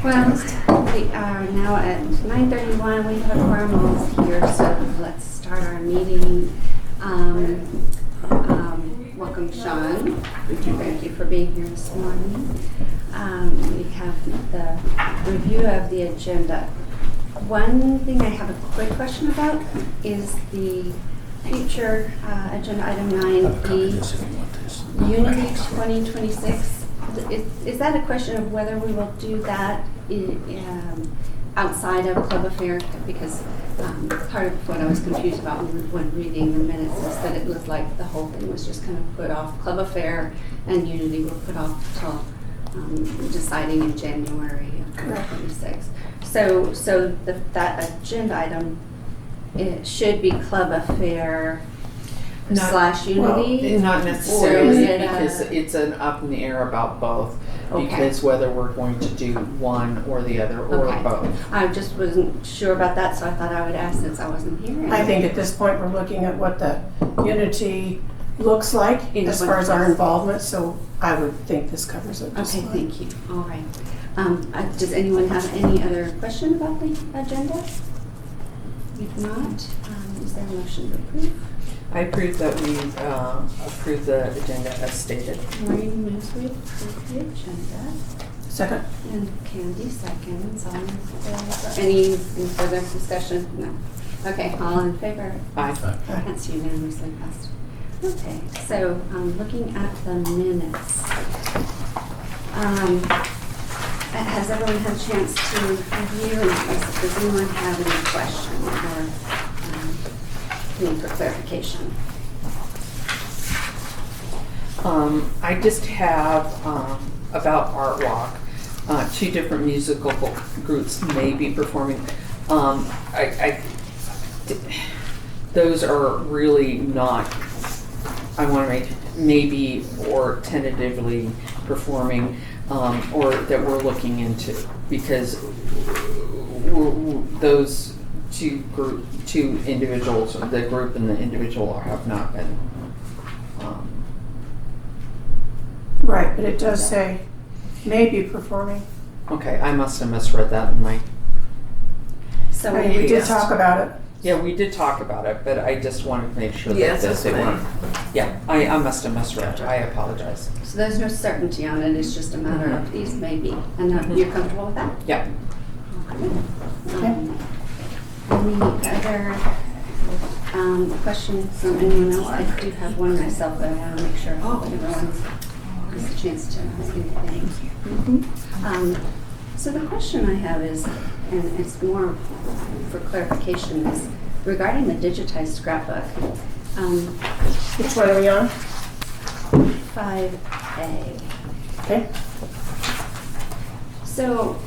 Well, we are now at 9:31. We have a quorum all here, so let's start our meeting. Welcome, Sean. Thank you for being here this morning. We have the review of the agenda. One thing I have a quick question about is the future agenda item 9E, Unity 2026. Is that a question of whether we will do that outside of Club Affair? Because part of what I was confused about when reading the minutes is that it looked like the whole thing was just kind of put off. Club Affair and Unity were put off until deciding in January of 2026. So that agenda item, it should be Club Affair / Unity? Not necessarily, Or is it because it's an up in the air about both. Okay. Because whether we're going to do one or the other or Okay. both. I just wasn't sure about that, so I thought I would ask since I wasn't here. I think at this point we're looking at what the Unity looks like as far as our involvement, so I would think this covers it. Okay, thank you. All right. Does anyone have any other question about the agenda? If not, is there a motion to approve? I approve that we approve the agenda as stated. Maureen moves we approve the agenda. Second. And Candy seconds. All in favor? Any further discussion? No. Okay, all in favor? Aye. That's unanimously passed. Okay, so looking at the minutes, has everyone had a chance to review? And does anyone have any questions or need for clarification? I just have about Art Walk. 2 different musical groups may be performing. Those are really not. I want to make maybe or tentatively performing, or that we're looking into, because those two individuals, the group and the individual, have not been. Right, but it does say maybe performing. Okay, I must have misread that in my. So I mean, we did talk about it. Yeah, we did talk about it, but I just wanted to make sure Yes, that that's they fine. weren't. Yeah, I must have misread. I apologize. So there's no certainty on it. It's just a matter of these maybe. And you're comfortable with that? Yeah. Any other questions from anyone else? I do have one myself, but I want to make sure everyone has a chance to ask anything. So the question I have is, and it's more for clarification, is regarding the digitized scrapbook. Which one are we on? 5A. Okay. So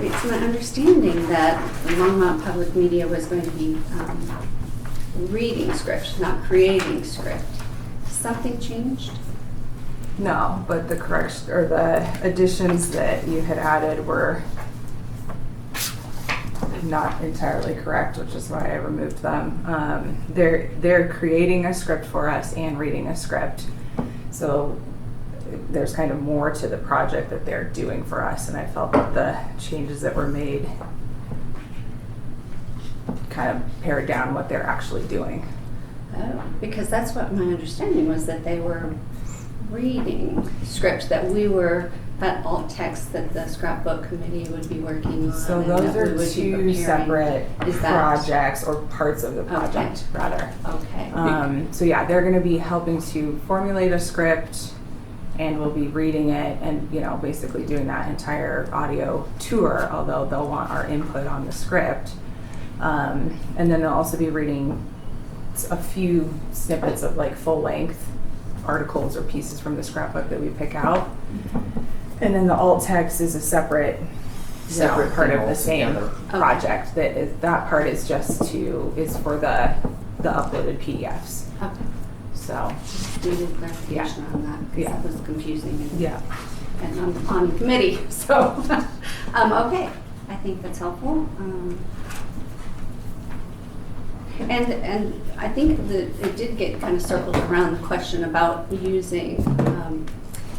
it's my understanding that the Longmont Public Media was going to be reading script, not creating script. Something changed? No, but the correction or the additions that you had added were not entirely correct, which is why I removed them. They're creating a script for us and reading a script, so there's kind of more to the project that they're doing for us, and I felt that the changes that were made kind of pared down what they're actually doing. Oh, because that's what my understanding was, that they were reading script, that we were, that alt text that the scrapbook committee would be working on. So and those that we are would be two preparing. separate Is that- projects or parts of the project, rather. Okay. So yeah, they're going to be helping to formulate a script, and we'll be reading it and, basically doing that entire audio tour, although they'll want our input on the script. And then they'll also be reading a few snippets of full length articles or pieces from the scrapbook that we pick out. And then the alt text is a separate part of the same project. That part is for the uploaded PDFs. Okay. So Just needed clarification on that, because Yeah. that was confusing. yeah. And I'm on the committee, so, okay. I think that's helpful. And I think that it did get kind of circled around the question about using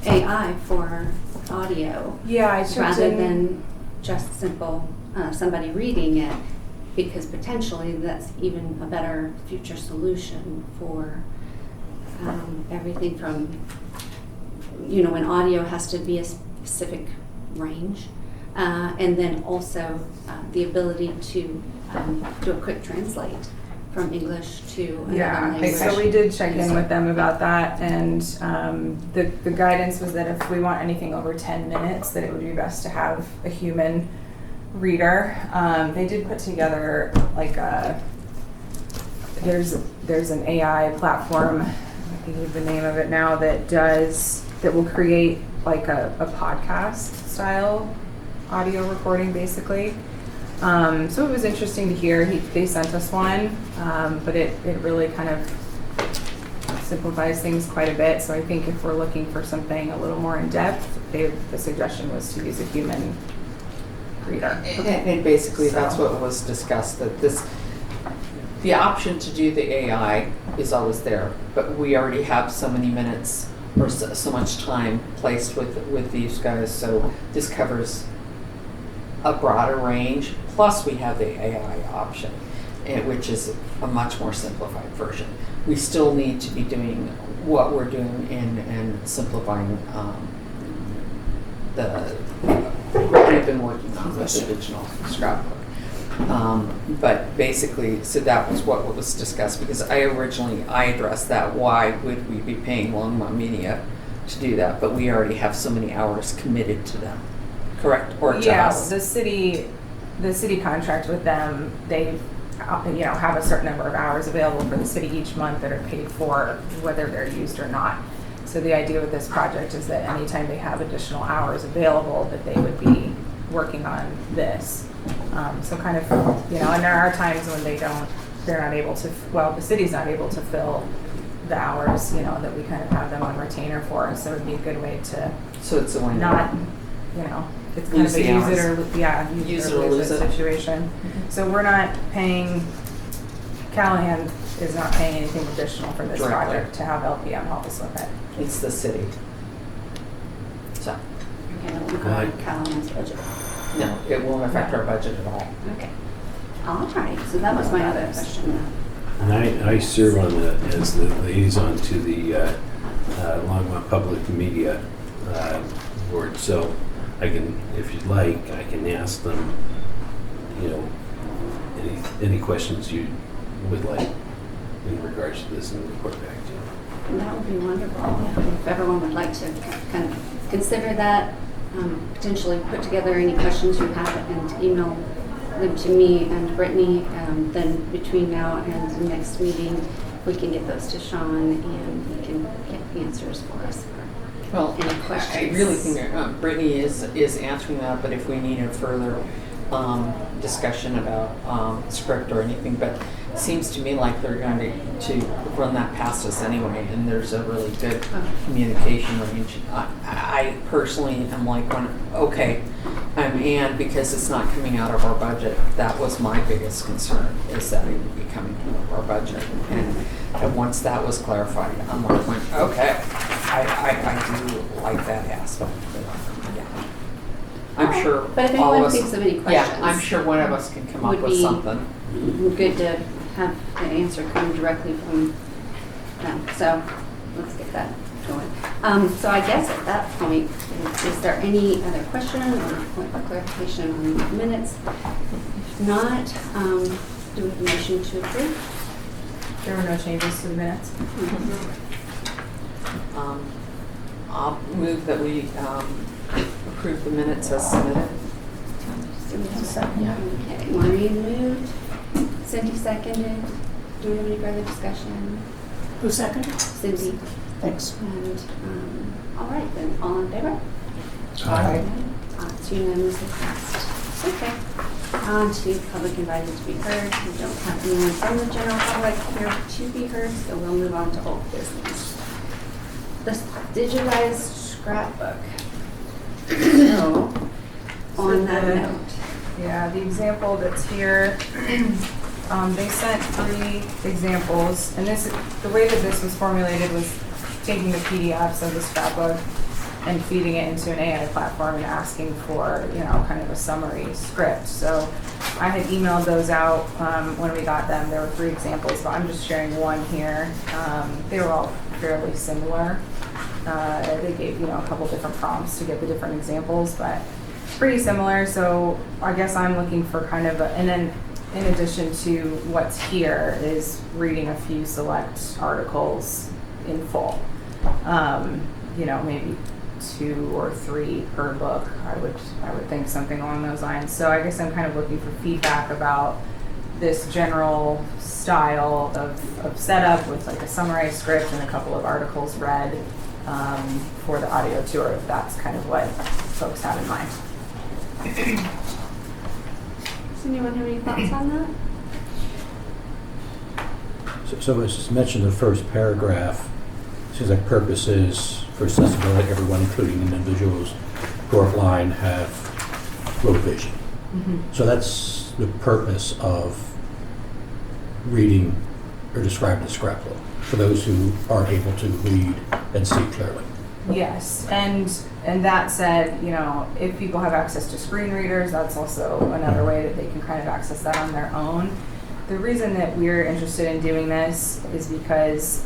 AI for audio Yeah, I checked rather in. than just simple somebody reading it, because potentially that's even a better future solution for everything from, when audio has to be a specific range, and then also the ability to do a quick translate from English to another language. So we did check in with them about that, and the guidance was that if we want anything over 10 minutes, that it would be best to have a human reader. They did put together like there's an AI platform, I think of the name of it now, that will create like a podcast style audio recording basically. So it was interesting to hear. They sent us one, but it really kind of simplifies things quite a bit. So I think if we're looking for something a little more in depth, the suggestion was to use a human reader. And basically that's what was discussed, that the option to do the AI is always there, but we already have so many minutes or so much time placed with these guys, so this covers a broader range. Plus we have the AI option, which is a much more simplified version. We still need to be doing what we're doing and simplifying we've been working on with the digital scrapbook. But basically, so that was what was discussed, because I addressed that, why would we be paying Longmont Media to do that? But we already have so many hours committed to them, correct? Or to us? The city contract with them, they have a certain number of hours available for the city each month that are paid for, whether they're used or not. So the idea with this project is that anytime they have additional hours available, that they would be working on this. So kind of, and there are times when they're not able to, the city's not able to fill the hours, that we kind of have them on retainer for. So it'd be a good way to So it's a win. not, it's kind of a use it or lose it situation. Mm-hmm. So we're not paying, Callahan is not paying anything additional for this Directly. project to have LPM help us with it. It's the city. So, Okay, that won't go on Callahan's budget. no, it won't affect our budget at all. Okay. All right, so that was my other question. And I serve as the liaison to the Longmont Public Media Board, so I can, if you'd like, I can ask them, any questions you would like in regards to this and report back to you. That would be wonderful. If everyone would like to kind of consider that, potentially put together any questions you have and email them to me and Brittany, then between now and the next meeting, we can get those to Sean and he can get answers for us. Well, Any I questions? really think Brittany is answering that, but if we need a further discussion about script or anything, but it seems to me like they're going to run that past us anyway, and there's a really good communication range. I personally am like, and because it's not coming out of our budget, that was my biggest concern, is that it would be coming out of our budget. And once that was clarified, I'm like, okay, I do like that aspect. Yeah. I'm sure But if all anyone of us, thinks of any questions, yeah, I'm sure one of us can come up would with be something. good to have the answer come directly from them. So let's get that going. So I guess at that point, is there any other question or point of clarification on the minutes? If not, do we have a motion to approve? There were no changes to the minutes. I'll move that we approve the minutes as submitted. Okay, Maureen moved, Cindy seconded. Do we have any further discussion? Who seconded? Cindy. Thanks. And, all right, then, all in favor? Aye. It's unanimously passed. Okay. On to public invited to be heard. We don't have anyone from the general public here to be heard, so we'll move on to old business. The digitized scrapbook. So, on that note. Yeah, the example that's here, they sent 3 examples, and the way that this was formulated was taking the PDFs of the scrapbook and feeding it into an AI platform and asking for, you know, kind of a summary script. So I had emailed those out when we got them. There were 3 examples, but I'm just sharing one here. They were all fairly similar. They gave, you know, a couple different prompts to get the different examples, but pretty similar. So I guess I'm looking for kind of and then in addition to what's here is reading a few select articles in full. You know, maybe 2 or 3 per book. I would think something along those lines. So I guess I'm kind of looking for feedback about this general style of setup with like a summarized script and a couple of articles read for the audio tour, if that's kind of what folks have in mind. Does anyone have any thoughts on that? So as just mentioned, the first paragraph, seems like purpose is for accessibility, everyone, including individuals who are blind, have low vision. So that's the purpose of reading or describing the scrapbook for those who aren't able to read and see clearly. Yes, and that said, you know, if people have access to screen readers, that's also another way that they can kind of access that on their own. The reason that we're interested in doing this is because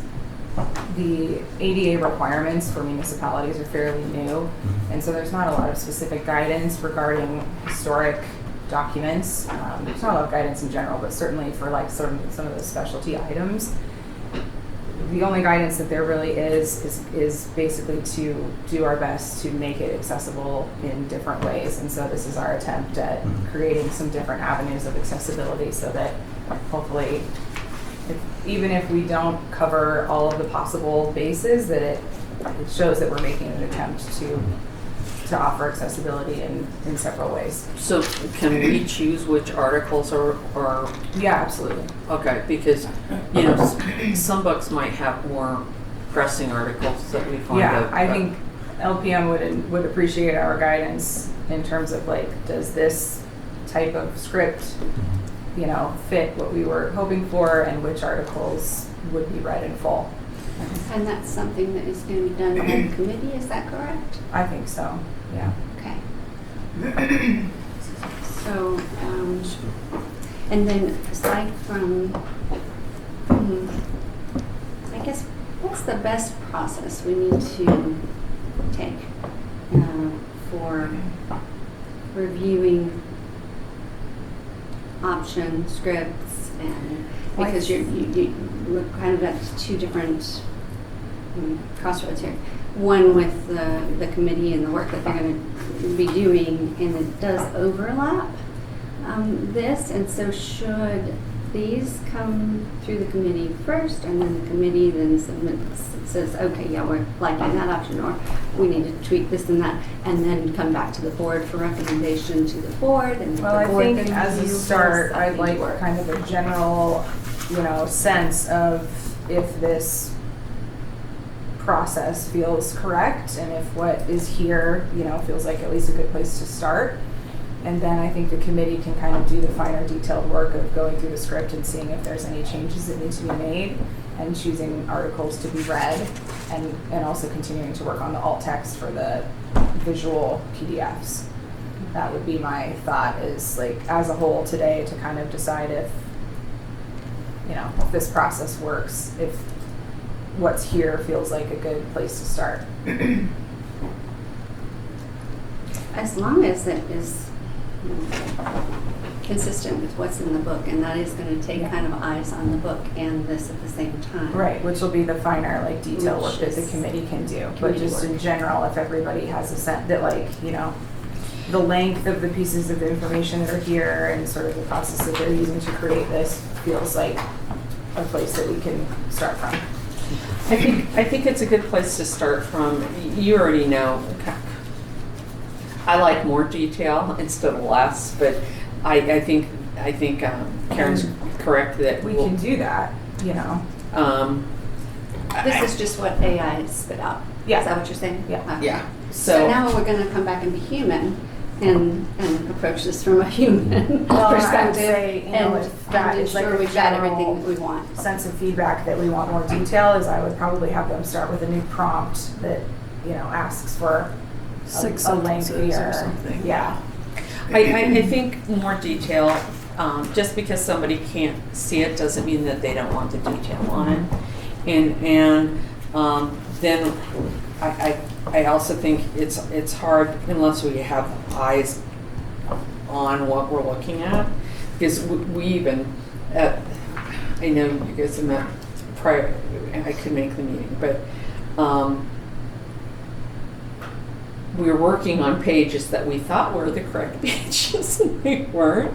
the ADA requirements for municipalities are fairly new, and so there's not a lot of specific guidance regarding historic documents. There's not a lot of guidance in general, but certainly for like some of those specialty items. The only guidance that there really is basically to do our best to make it accessible in different ways. And so this is our attempt at creating some different avenues of accessibility so that hopefully, even if we don't cover all of the possible bases, that it shows that we're making an attempt to offer accessibility in several ways. So can we choose which articles are Yeah, absolutely. okay, because, you know, some books might have more pressing articles that we find Yeah, out. I think LPM would appreciate our guidance in terms of like, does this type of script, you know, fit what we were hoping for, and which articles would be read in full. And that's something that is going to be done by the committee, is that correct? I think so, yeah. Okay. So, and then aside from, I guess, what's the best process we need to take for reviewing option scripts, and because we're kind of at 2 different crossroads here. One with the committee and the work that they're going to be doing, and it does overlap this, and so should these come through the committee first, and then the committee then says, okay, yeah, we're liking that option, or we need to tweak this and that, and then come back to the board for recommendation to the board, and Well, the I board think then as a reviews start, this, I'd like kind of a general, you know, sense of if this process feels correct, and if what is here, you know, feels like at least a good place to start. And then I think the committee can kind of do the finer detailed work of going through the script and seeing if there's any changes that need to be made, and choosing articles to be read, and also continuing to work on the alt text for the visual PDFs. That would be my thought, is like as a whole today to kind of decide if, you know, if this process works, if what's here feels like a good place to start. As long as it is consistent with what's in the book, and that is going to take kind of eyes on the book and this at the same time. Right, which will be the finer like detail work that the is committee can do. But committee just in work. general, if everybody has a sense that like, you know, the length of the pieces of information that are here and sort of the process that they're using to create this feels like a place that we can start from. I think it's a good place to start from. You already know, I like more detail instead of less, but I think Karen's correct that We can do that, you know. This is just what AI has spit out. Yeah. Is that what you're saying? Yeah. Okay. Yeah. So now we're going to come back and be human and approach this from a human Well, I'd perspective, say, you know, and if that is like ensure a we've got general everything that we want. sense of feedback that we want more detail, is I would probably have them start with a new prompt that asks for Six a sentences or lengthier, something. yeah. I think more detail, just because somebody can't see it doesn't mean that they don't want the detail on it. And then I also think it's hard unless we have eyes on what we're looking at, because we even, I know you guys have met prior, I could make the meeting, but we were working on pages that we thought were the correct pages and they weren't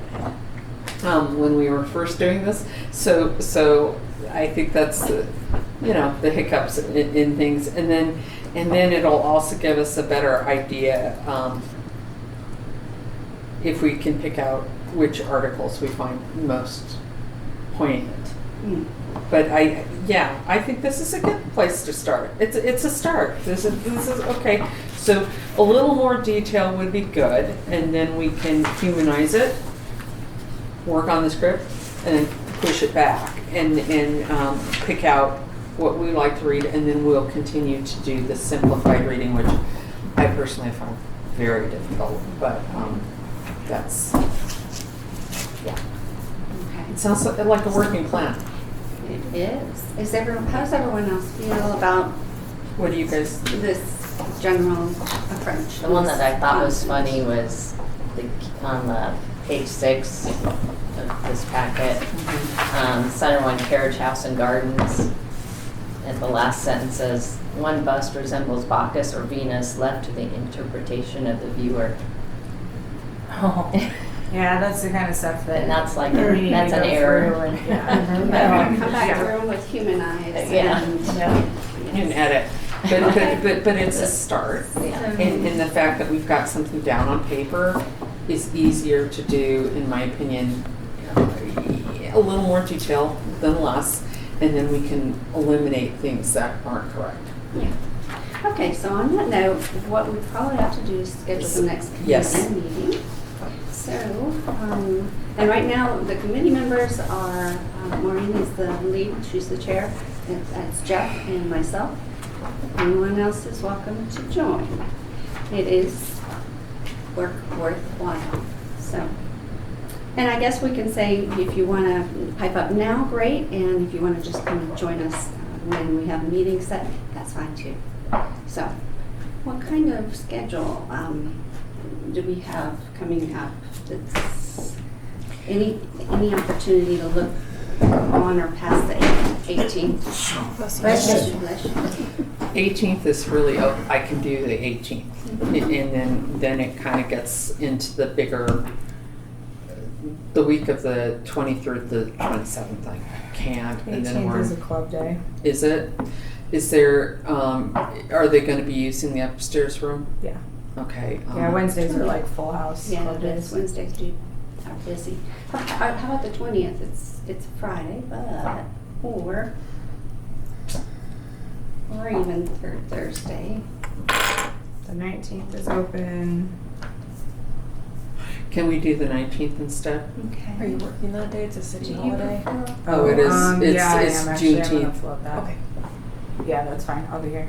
when we were first doing this. So I think that's the hiccups in things, and then it'll also give us a better idea if we can pick out which articles we find most poignant. But I think this is a good place to start. It's a start. This is okay. So a little more detail would be good, and then we can humanize it, work on the script, and then push it back, and pick out what we like to read, and then we'll continue to do the simplified reading, which I personally find very difficult. But that's Okay. it sounds like a working plan. It is. How does everyone else feel about What do you guys? this general approach? The one that I thought was funny was on the page 6 of this packet, Center One Carriage House and Gardens. And the last sentence says, "One bust resembles Bacchus or Venus, left to the interpretation of the viewer." Oh. Yeah, that's the kind of stuff that. And that's like, we need that's to an go error. through and- yeah. Come back Yeah. through with human eyes. Yeah. And edit. But it's a start. Yeah. And the fact that we've got something down on paper is easier to do, in my opinion, a little more detail than less, and then we can eliminate things that aren't correct. Yeah. Okay, so on that note, what we probably have to do is schedule the next Yes. committee meeting. So, and right now, the committee members are, Maureen is the lead, she's the chair, it's Jeff and myself. Anyone else is welcome to join. It is worthwhile, so. And I guess we can say, if you want to pipe up now, great, and if you want to just come and join us when we have a meeting set, that's fine too. So, what kind of schedule do we have coming up? That's any opportunity to look on or past the 18th? Bless you. 18th is really, I can do the 18th. And then it kind of gets into the bigger, the week of the 23rd, the 27th, I can't. And then 18th is a club day. Is it? Is there, are they going to be using the upstairs room? Yeah. Okay. Yeah, Wednesdays are like full house. Yeah, club it is. days. Wednesdays are busy. How about the 20th? It's Friday, but or even Thursday. The 19th is open. Can we do the 19th instead? Okay. Are you working that day? It's a city holiday. Oh, it is. It's Yeah, it's I am actually. I'm gonna Juneteenth. float that. Okay. Yeah, that's fine. I'll be here.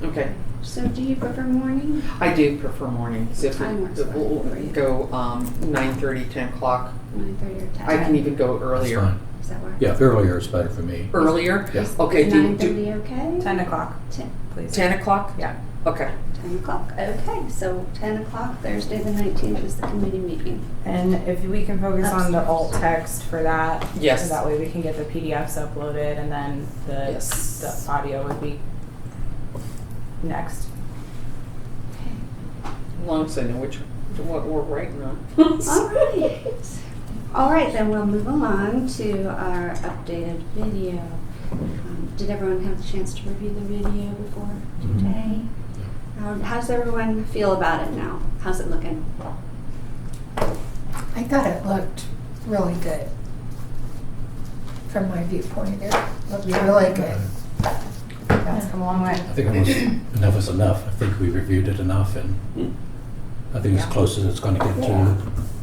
Okay. So do you prefer morning? I do prefer mornings. If Time works it will fine for you. go 9:30, 10 o'clock. 9:30 or 10? I can even go That's earlier. fine. Does that work? Yeah, earlier is better for me. Earlier? Yeah. Okay. Is Do 9:30 okay? 10 o'clock, 10 please. 10 o'clock? Yeah. Okay. 10 o'clock. Okay, so 10 o'clock Thursday the 19th is the committee meeting. And if we can focus on the Upstairs. alt text for that. Yes. so that way we can get the PDFs uploaded and then Yes. the audio would be next. As long as I know what we're writing on. All right. All right, then we'll move along to our updated video. Did everyone have the chance to review the video before today? How's everyone feel about it now? How's it looking? I thought it looked really good. From my viewpoint, it looked really good. That's come a long way. I think almost enough is enough. I think we reviewed it enough, and I think as close as it's going to get to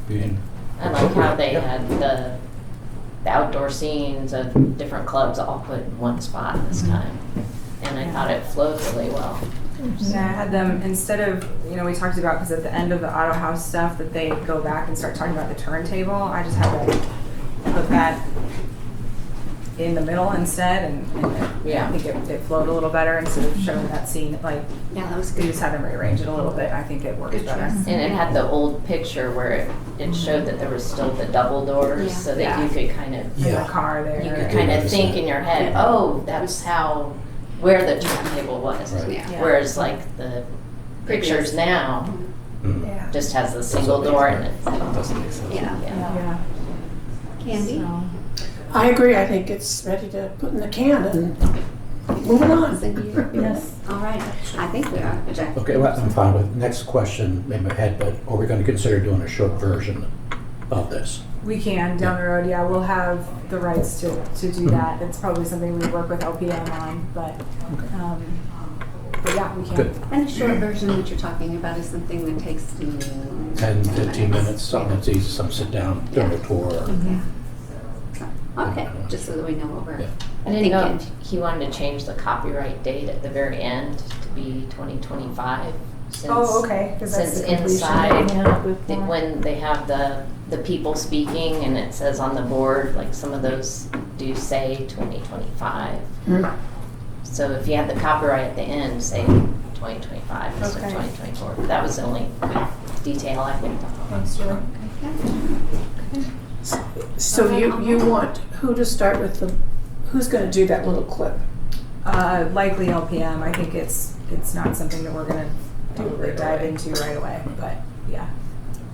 being. I like how they Yeah. had the outdoor scenes of different clubs all put in one spot this time. And I thought it flowed really well. Yeah, I had them, instead of, we talked about, because at the end of the Auto House stuff, that they go back and start talking about the turntable. I just had them put that in the middle instead, and Yeah. I think it flowed a little better instead of showing that scene, like, Yeah, that was we good. just had them rearrange it a little bit. I think it worked Good better. choice. And it had the old picture where it showed that there was still the double doors, Yeah. so that Yeah. you could kind of, In Yeah. the car there. you could did kind of notice think that. in your head, oh, that's where the turntable was. Right. Yeah. Whereas like the pictures now Mm. Yeah. just has the single door and it's, Doesn't make sense. Yeah. Yeah. Candy? So- I agree, I think it's ready to put in the can and moving on. Cindy, you're happy with it? All right, I think we are, Jack. Okay, well, I'm fine with, next question, maybe ahead, but are we gonna consider doing a short version of this? We can, down the road, yeah, we'll have the rights to do that. It's probably something we work with LPM on, but yeah, we can. Good. And a short version that you're talking about is something that takes 10, 15 minutes, something that's easy, some sit down, during a tour. Okay, just so that we know what we're Yeah. I didn't know thinking. if he wanted to change the copyright date at the very end to be 2025. Since, Oh, okay, 'cause that's since the completion inside, date, yeah, with the- when they have the people speaking and it says on the board, like some of those do say 2025. Mm. So if you had the copyright at the end, say 2025 instead of Okay. 2024. That was the only detail I picked up on. Thanks, Julie. So you want who to start with who's gonna do that little clip? Likely LPM. I think it's not something that we're gonna probably dive into right away, but yeah.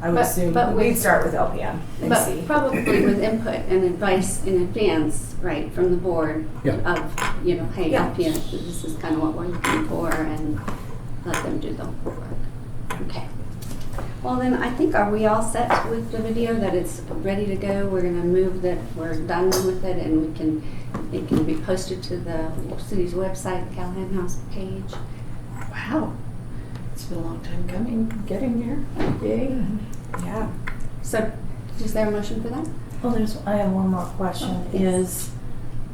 I would But- assume but we'd with- start with LPM and see. But probably with input and advice in advance, right, from the board Yeah. of, hey, Yeah. LPN, this is kind of what we're looking for, and let them do the work. Okay. Well, then, I think, are we all set with the video, that it's ready to go? We're gonna move that, we're done with it, and it can be posted to the city's website, the Callahan House page. Wow. It's been a long time coming, getting there. Yay. Yeah. So, is there a motion for that? Well, I have one more question. Is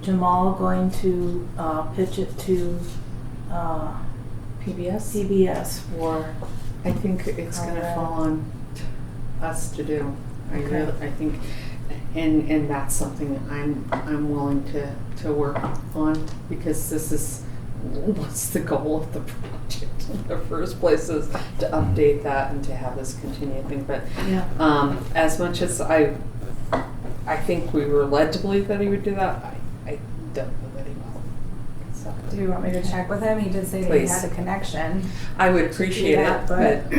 Jamal going to pitch it to PBS? CBS for? I think it's gonna Alright. fall on us to do. Okay. I think, and that's something I'm willing to work on, because this is, what's the goal of the project in the first place, is to update that and to have this continued thing, but Yeah. as much as I think we were led to believe that he would do that, I don't know that he will. So, Do you want me to check with him? He did say that he Please. had a connection. I would appreciate Yeah, it, but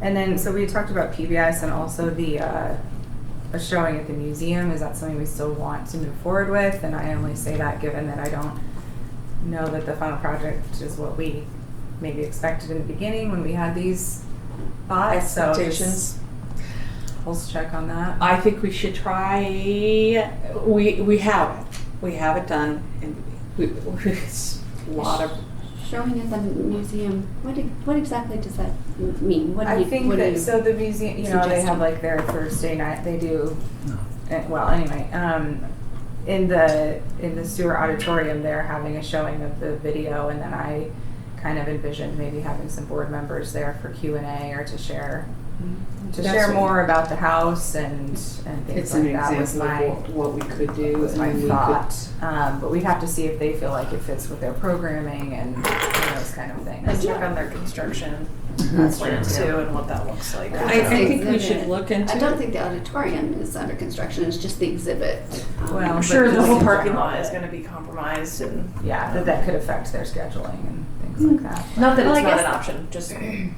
And then, so we talked about PBS and also the a showing at the museum. Is that something we still want to move forward with? And I only say that given that I don't know that the final project is what we maybe expected in the beginning when we had these thoughts. So just expectations. pulse check on that. I think we should try. We have it done, and it's a lot of. Showing at the museum, what exactly does that mean? What do I you- think what do that, you- so the museum, they suggesting? have like their Thursday night, they do, No. well, anyway, in the Stewart Auditorium, they're having a showing of the video, and then I kind of envisioned maybe having some board members there for Q&A or to share That's share what- more about the house and things It's like an that was example my of what we could do. was my and we could- thought. But we'd have to see if they feel like it fits with their programming and those kind of things. And check on their construction That's plan true, too, and what that looks like. I think we Exhibit. should look into. I don't think the auditorium is under construction, it's just the exhibit. Well, I'm sure but the whole just in parking general, lot is that- gonna be compromised and, Yeah, that could affect their scheduling and things like that. not that Well, it's I not guess- an option, just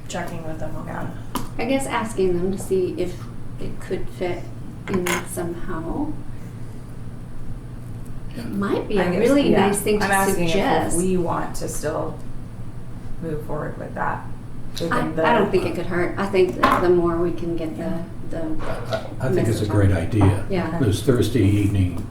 checking with them on Yeah. that. I guess asking them to see if it could fit in somehow. It might be I a guess, really yeah. nice thing to I'm asking suggest. if we want to still move forward with that. I within the- don't think it could hurt. I think that the more we can get the I think it's a great idea. Yeah. Those Thursday evening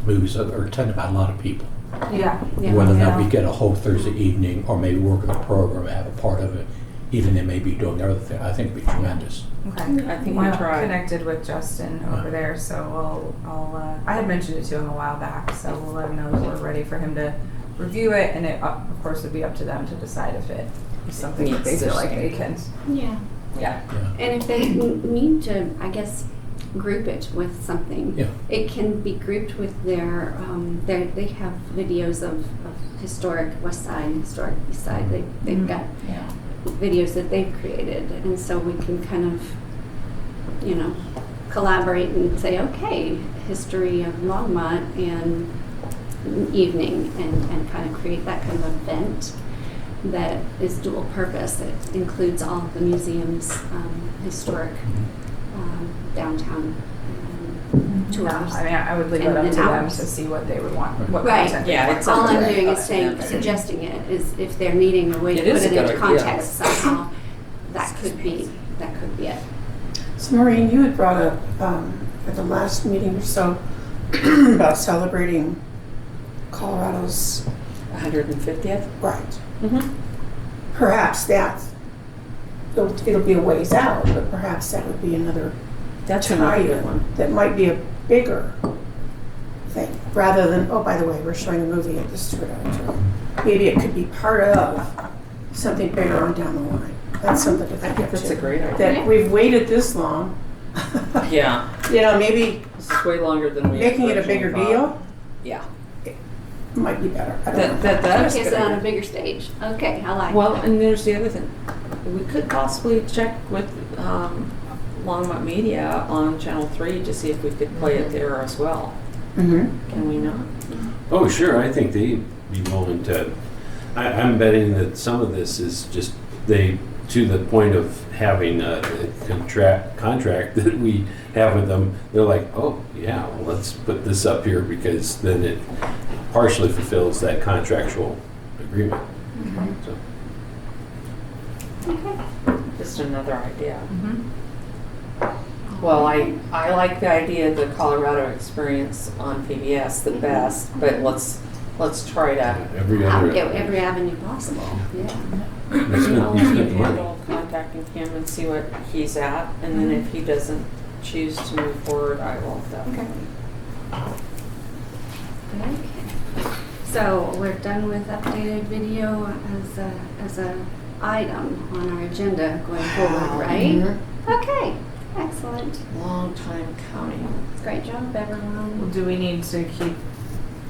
movies are attended by a lot of people. Yeah. Yeah. Whether or not we Yeah. get a whole Thursday evening, or maybe work with a program, have a part of it, even they may be doing other things, I think it'd be tremendous. Okay. I think we Well, try. connected with Justin over there, so I'll I had mentioned it to him a while back, so we'll let him know that we're ready for him to review it, and it, of course, would be up to them to decide if it is something that they Meets their feel like they can. Yeah. Yeah. And if they need to, I guess, group it with something, Yeah. it can be grouped with their, they have videos of historic West Side, historic East Side. They've got Yeah. videos that they've created, and so we can kind of, collaborate and say, okay, history of Longmont and evening, and kind of create that kind of event that is dual purpose. It includes all of the museums, historic downtown tours. Yeah, I mean, I would leave it And up then to them hours. to see what they would want, what Right. content they Yeah, want. it's All up to I'm them. doing is suggesting it is if they're needing a way to It put is a it into good idea. context somehow, that could be it. So Maureen, you had brought up at the last meeting or so about celebrating Colorado's 150th? right. Mm-hmm. Perhaps it'll be a ways out, but perhaps that would be another That's another good tie-in one. that might be a bigger thing, rather than, oh, by the way, we're showing a movie at the Stewart Auditorium. Maybe it could be part of something bigger on down the line. That's something to think of That's a too. great idea. That we've waited this long. Yeah, Maybe this is way longer than we making it a originally bigger thought. deal Yeah. might be better. I don't know. That is Showcase good. it on a bigger stage. Okay, I like Well, that. and there's the other thing. We could possibly check with Longmont Media on Channel 3 to see if we could play it there as well. Mhm. Can we not? Oh, sure, I think they'd be willing to. I'm betting that some of this is just to the point of having a contract that we have with them, they're like, oh, yeah, well, let's put this up here because then it partially fulfills that contractual agreement. So, Just another idea. Mm-hmm. Well, I like the idea of the Colorado experience on PBS the best, but let's try to. every I'll other. get every avenue possible. Yeah. You I'll spent let the you money. handle contacting him and see what he's at, and then if he doesn't choose to move forward, I will definitely. Okay. So we're done with updated video as a item on our agenda going forward, right? Okay. Excellent. Long time coming. Great job, everyone. Do we need to keep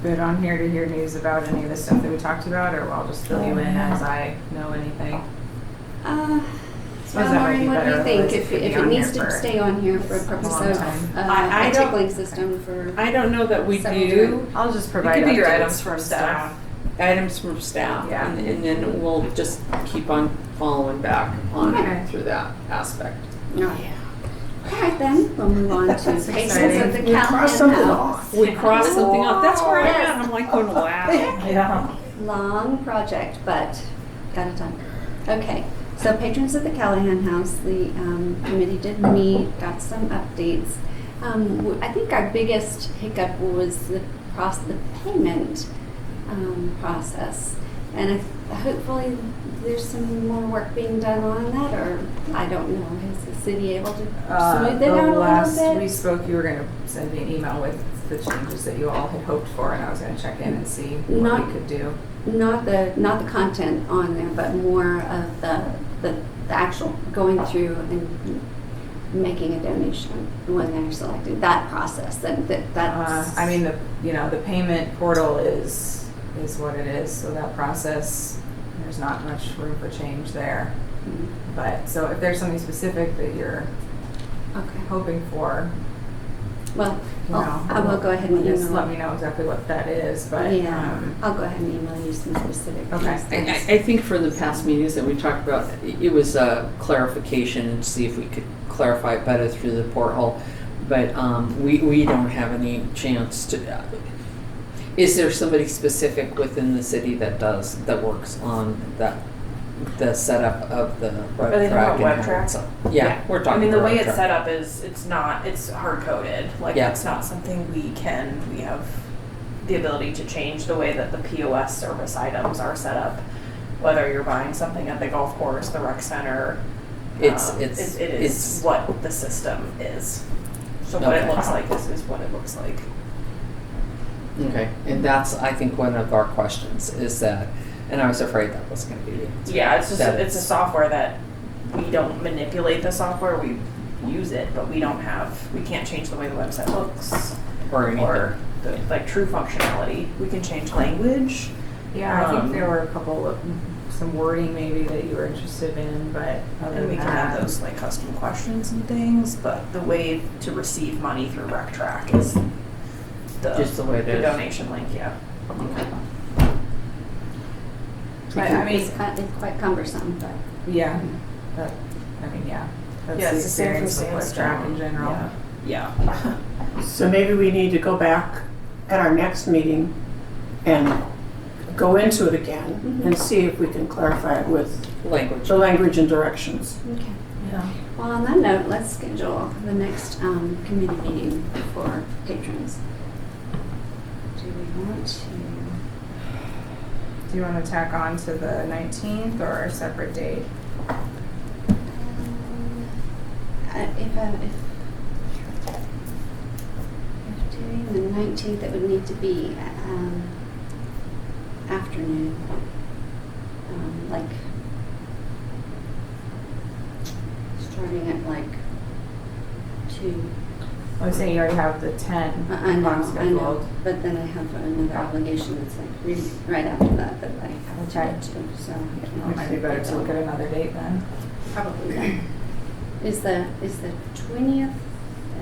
it on here to hear news about any of the stuff that we talked about, or I'll just fill you in as I know anything? Well, that might be Maureen, what do you better, think? otherwise If it could be it on needs here to for stay on here for a purpose long of time. I a don't- tickling system for. I don't know that we Several do. I'll just It provide could be your updates items from staff. Items from staff, Yeah. and then we'll just keep on following back on Okay. through that aspect. No. All right then, we'll move on to patrons exciting. of the We crossed Callahan something House. off. We crossed something off. That's where I'm Yes. at. I'm like going, wow. Yeah. Long project, but got it done. Okay, so patrons of the Callahan House, the committee did meet, got some updates. I think our biggest hiccup was the payment process. And hopefully there's some more work being done on that, or I don't know, is the city able to smooth it out a The little last bit? we spoke, you were gonna send me an email with the changes that you all had hoped for, and I was gonna check in and see what Not- we could do. Not the content on there, but more of the actual going through and making a donation when they're selected, that process, that's. I mean, the payment portal is what it is, so that process, there's not much room for change there. But, so if there's something specific that you're Okay, hoping for, well, you know. I will go ahead and Just email. let me know exactly what that is, but, Yeah, I'll go ahead and email you some specific Okay. things. I think for the past meetings that we talked about, it was a clarification and see if we could clarify it better through the portal. But we don't have any chance to. Is there somebody specific within the city that works on the setup of the Are they talking about and web how track? it's- Yeah, we're talking. I mean, the about way web it's track. set up is, it's hard coded. Like, Yeah. it's not something we have the ability to change the way that the POS service items are set up. Whether you're buying something at the golf course, the rec center, it is what the system is. So what it Okay. looks like is what it looks like. Okay, and that's, I think, one of our questions is that, and I was afraid that was gonna be the answer. Yeah, it's just, That it's a software that we don't manipulate the software, we use it, but we can't change the way the website looks Or anything. or the, like, true functionality. We can change language. Yeah, I think Um, there were a couple of, some wording maybe that you were interested in, but other And we than can have that. those like custom questions and things, but the way to receive money through RecTrack is Just the way it the is. donation link, yeah. But, I mean, It's quite cumbersome, but. yeah, but, I mean, yeah. That's Yeah, the it's the same for experience with Sandstone. RecTrack in general. Yeah. So maybe we need to go back at our next meeting and go into it again and see if we can clarify it with Language. the language and directions. Okay. Yeah. Well, on that note, let's schedule the next committee meeting for patrons. Do we want to? Do you want to tack on to the 19th or a separate date? If doing the 19th, it would need to be afternoon, like starting at like 2. I was saying you already have the 10 I know, scheduled. but then I have another obligation that's like right after that I have to Okay. get to, so I It can't. might be better to look at another date then. Probably then. Is the 20th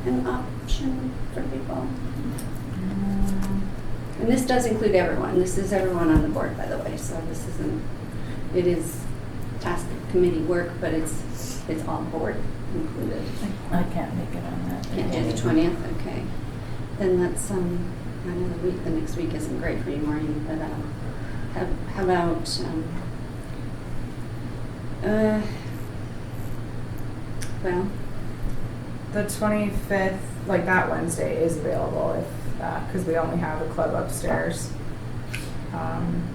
an option for people? And this does include everyone. This is everyone on the board, by the way, so this isn't, it is task committee work, but it's all board included. I can't make it on that. Can't do the 20th, okay. Then let's, I know the next week isn't great for you, Maureen, but how about, well, The 25th, like that Wednesday, is available if, because we only have a club upstairs.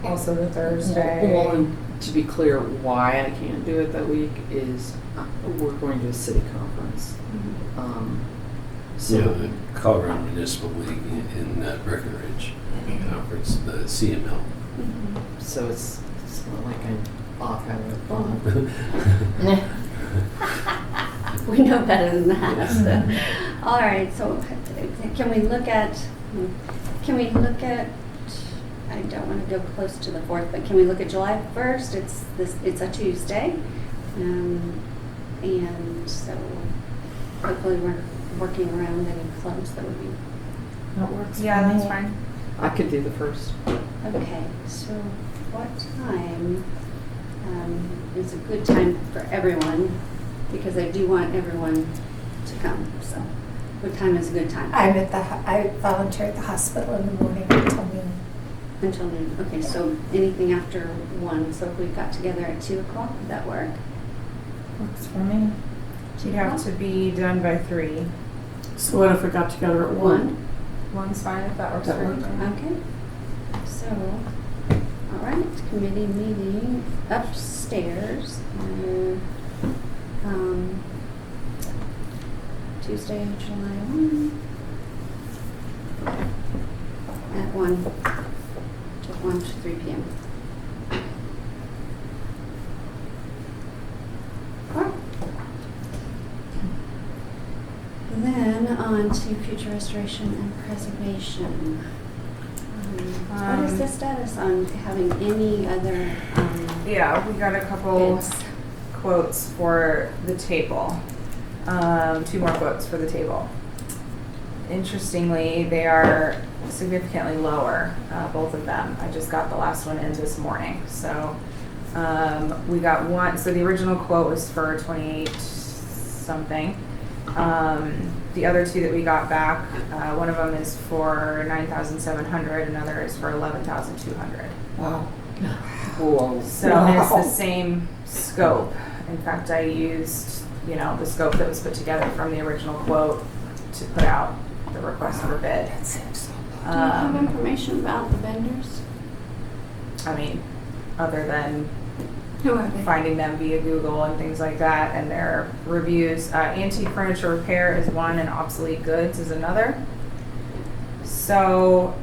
Also the Thursday. Well, and to be clear, why I can't do it that week is we're going to a city conference. So Yeah, the Colorado Municipal League in Breckenridge Conference, the CML. so it's not like I'm off having fun. we know better than that. So. All right, so can we look at, I don't want to go close to the 4th, but can we look at July 1st? It's a Tuesday. And so hopefully we're working around any clubs that would be. That works for Yeah, that's me. fine. I could do the first. Okay, so what time is a good time for everyone? Because I do want everyone to come, so what time is a good time? I volunteer at the hospital in the morning until noon. Until noon. Okay, so anything after 1. So if we got together at 2 o'clock, would that work? Works for me. You have to be done by 3. So what if we got together at 1? 1's fine if that works That for you. works. Okay. So, all right, committee meeting upstairs on Tuesday, July 1 at 1 to 3 p.m. All right. Then on to future restoration and preservation. What is the status on having any other Yeah, we got a couple bids? quotes for the table. 2 more quotes for the table. Interestingly, they are significantly lower, both of them. I just got the last one in this morning. So we got one, so the original quote was for 28 something. The other 2 that we got back, one of them is for 9,700, another is for 11,200. Wow. Whoa. So and it's the same scope. In fact, I used, the scope that was put together from the original quote to put out the request for bid. Do you have information about the vendors? I mean, other than Who are they? finding them via Google and things like that, and their reviews. Antique furniture repair is one, and obsolete goods is another. So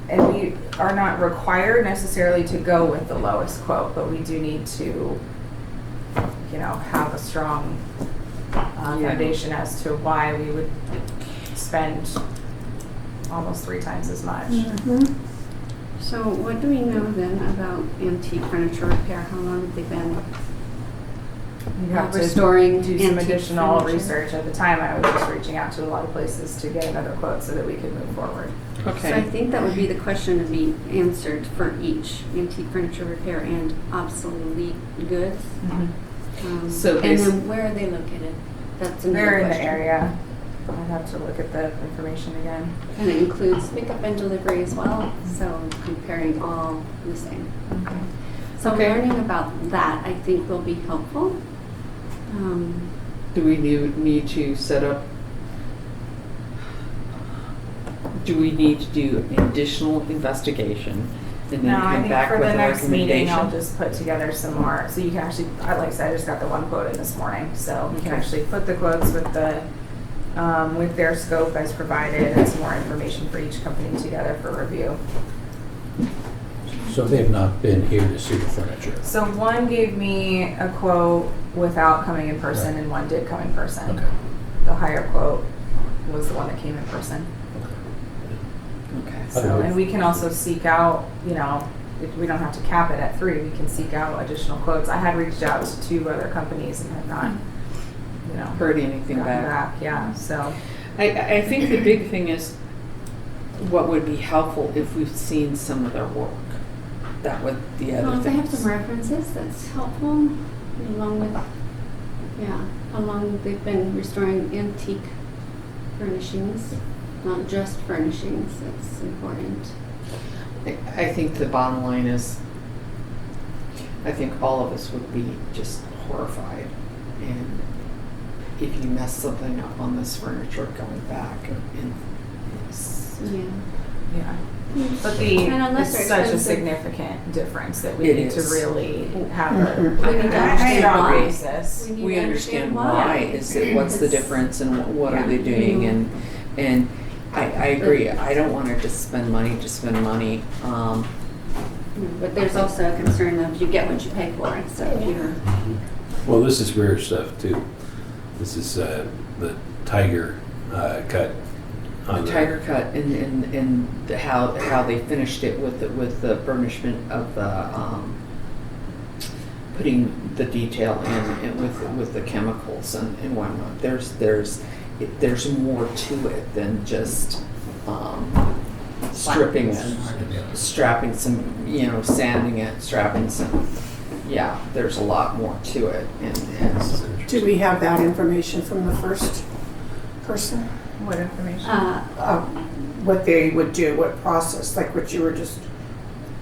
and we are not required necessarily to go with the lowest quote, but we do need to, you know, have a strong foundation as to why we would spend almost 3 times as much. So what do we know then about antique furniture repair? How long have they been You have to restoring do some antique additional furniture? research. At the time, I was just reaching out to a lot of places to get another quote so that we could move forward. So I Okay. think that would be the question to be answered for each antique furniture repair and obsolete goods. So And basi- then where are they located? That's another They're in the question. area. I'd have to look at the information again. And it includes pickup and delivery as well, so comparing all the same. So Okay. learning about that, I think, will be helpful. Do we need to set up, do we need to do additional investigation and then No, I come think back for with the a next meeting, I'll recommendation? just put together some more, so you can actually, like I said, I just got the one quote in this morning, so we can actually put the quotes with the, with their scope as provided and some more information for each company together for review. So they have not been here to see the furniture. So one gave me a quote without coming in person Right. and one did come in person. Okay. The higher quote was the one that came in person. Okay. So, and we can also seek out, you know, we don't have to cap it at 3, we can seek out additional quotes. I had reached out to 2 other companies and have not, you know, Heard anything gotten back? yeah, so. I think the big thing is what would be helpful if we've seen some of their work. That would the other Well, if they have things. some references, that's helpful, along with, how long they've been restoring antique furnishings, not just furnishings, that's important. I think the bottom line is, I think all of us would be just horrified. And if you mess something up on this furniture going back, and it's, Yeah. Yeah. But the, And unless it's they're such a expensive. significant difference that we It need to is. really have We need to a understand strong why. basis. need we to understand why. Is it, what's the It's- difference and what are Yeah. they doing? And I agree. I don't want to just spend money to spend money. But there's also a concern of you get what you pay for, so if you're, Well, this is rare stuff too. This is the tiger cut. on The tiger cut and how they finished it with the burnishment of the putting the detail in with the chemicals and whatnot. There's more to it than just stripping it, strapping some, sanding it, strapping some. Yeah, there's a lot more to it, and Do we have that information from the first person? What information? What they would do, what process, like what you were just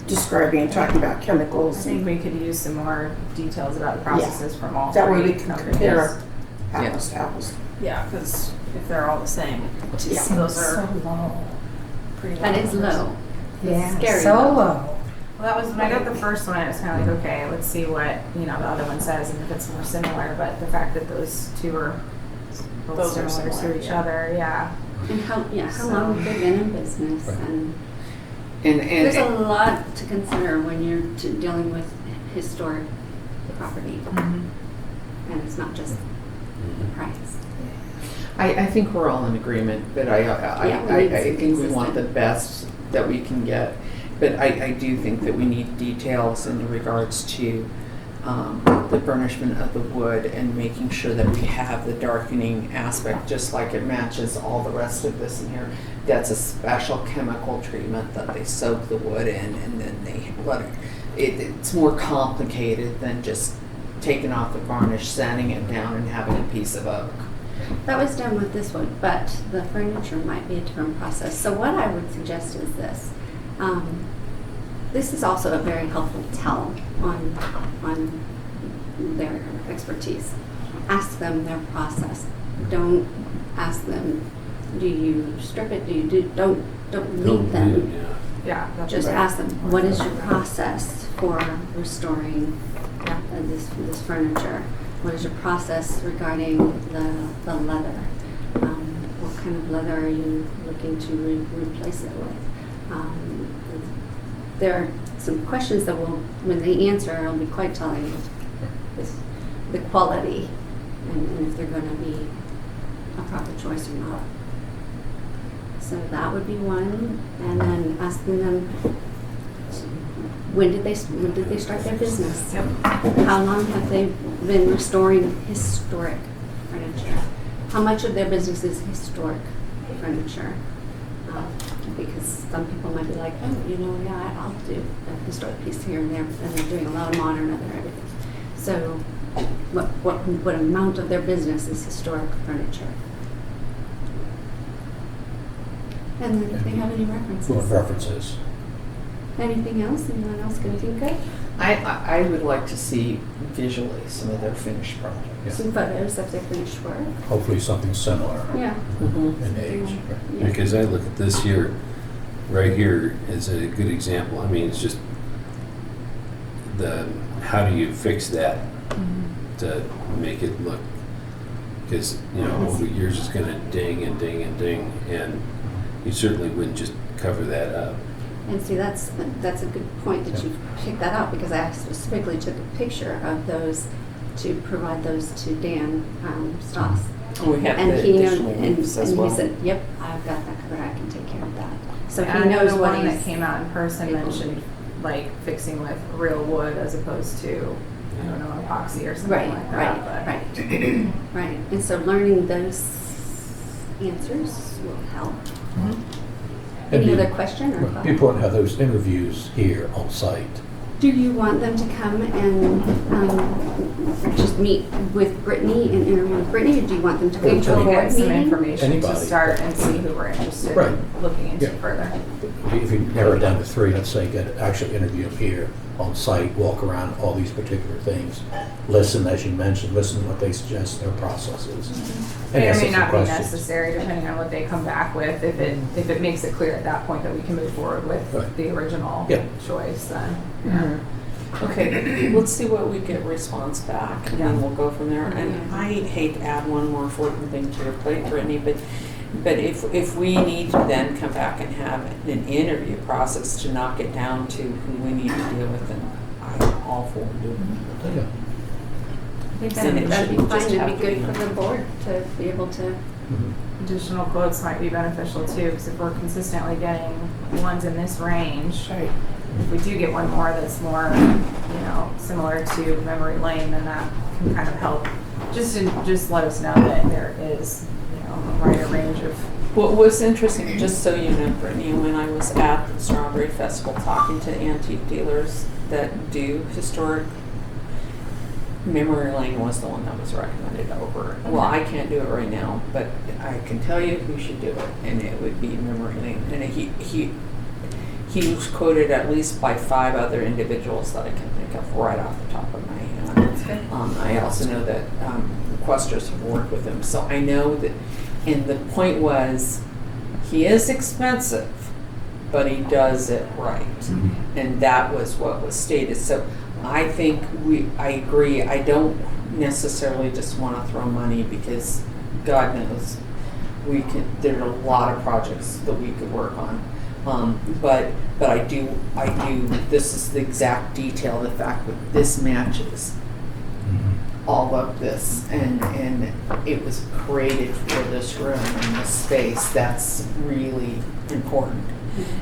describing and talking about I chemicals. think we could use some more details about the processes from all That way 3 we can companies. compare apples to apples. Yeah, because if they're all the same, Yeah. those are So low. pretty low. that is low. It's Yeah, scary so low. low. Well, that was, when I got the first one, it was kind of like, okay, let's see what, the other one says and if it's more similar, but the fact that those 2 are both Those are similar to similar, each yeah. other, yeah. And how long have they been in business? Right. And there's a and lot to consider when you're dealing with historic property. And it's not just the price. I think we're all in agreement, but I Yeah, we need some think we want the consistent- best that we can get. But I do think that we need details in regards to the burnishment of the wood and making sure that we have the darkening aspect, just like it matches all the rest of this in here. That's a special chemical treatment that they soak the wood in and then they let it. It's more complicated than just taking off the varnish, sanding it down, and having a piece of oak. That was done with this wood, but the furniture might be a different process. So what I would suggest is this. This is also a very helpful tell on their expertise. Ask them their process. Don't ask them, do you strip it? Do you do? Don't lead them. Yeah. that's Just right. ask them, what is your process for restoring this furniture? What is your process regarding the leather? What kind of leather are you looking to replace it with? There are some questions that will, when they answer, will be quite telling of the quality and if they're going to be a proper choice or not. So that would be one, and then asking them, when did they start their business? Yep. How long have they been restoring historic furniture? How much of their business is historic furniture? Because some people might be like, oh, yeah, I'll do a historic piece here and there, and they're doing a lot of modern other everything. So what amount of their business is historic furniture? And then if they have any references. References. Anything else anyone else can think of? I would like to see visually some of their finished projects. Yeah. Some photos of their finished work. Hopefully something similar Yeah. in age. Yeah. Because I look at this here, right here, as a good example. I mean, it's just how do you fix that to make it look, because, over the years it's going to ding and ding and ding, and you certainly wouldn't just cover that up. And see, that's a good point that you picked that up, because I specifically took a picture of those to provide those to Dan Stoss. We have And the he additional roofs as and well. he said, "Yep, I've got that covered. I can take care of that." So Yeah, he I know knows the what one he's that came out in person able to mentioned like fixing with real wood as opposed to, I don't know, epoxy or something Right, like that. right, right. And so learning those answers will help. Any other question or It'd thought? be important to have those interviews here on site. Do you want them to come and just meet with Brittany and interview with Brittany, or do you want them to come to a We'll board get some meeting? information to Anybody. start and see who we're interested Right. in looking into Yeah. further. If you narrow it down to 3, let's say, actually interview them here on site, walk around all these particular things, listen, as you mentioned, listen to what they suggest their process is. And May or ask may them some not be questions. necessary depending on what they come back with. If it makes it clear at that point that we can move forward with Right. the original Yeah. choice, then. Okay, let's see what we get response back, and then we'll go from there. And I hate to add one more important thing to your plate, Brittany, but if we need to then come back and have an interview process to knock it down to who we need to deal with, then I'm all for doing Yeah. I think Then it that'd be shouldn't fine. just It'd have be to good be- for the board to be able to. Mhm. Additional quotes might be beneficial too, because if we're consistently getting ones in this range, Right. if we do get one more that's more, similar to memory lane, then that can kind of help. Just let us know that there is, a wider range of. What was interesting, just so you know, Brittany, when I was at the Strawberry Festival talking to antique dealers that do historic, Memory Lane was the one that was recommended over. Well, I can't do it right now, but I can tell you who should do it, and it would be Memory Lane. And he was quoted at least by 5 other individuals that I can think of right off the top of my head. I also know that requesters have worked with him, so I know that. And the point was, he is expensive, but he does it right, and that was what was stated. So I think I agree. I don't necessarily just want to throw money, because God knows there are a lot of projects that we could work on. But I do, this is the exact detail, the fact that this matches all of this, and it was created for this room and this space. That's really important.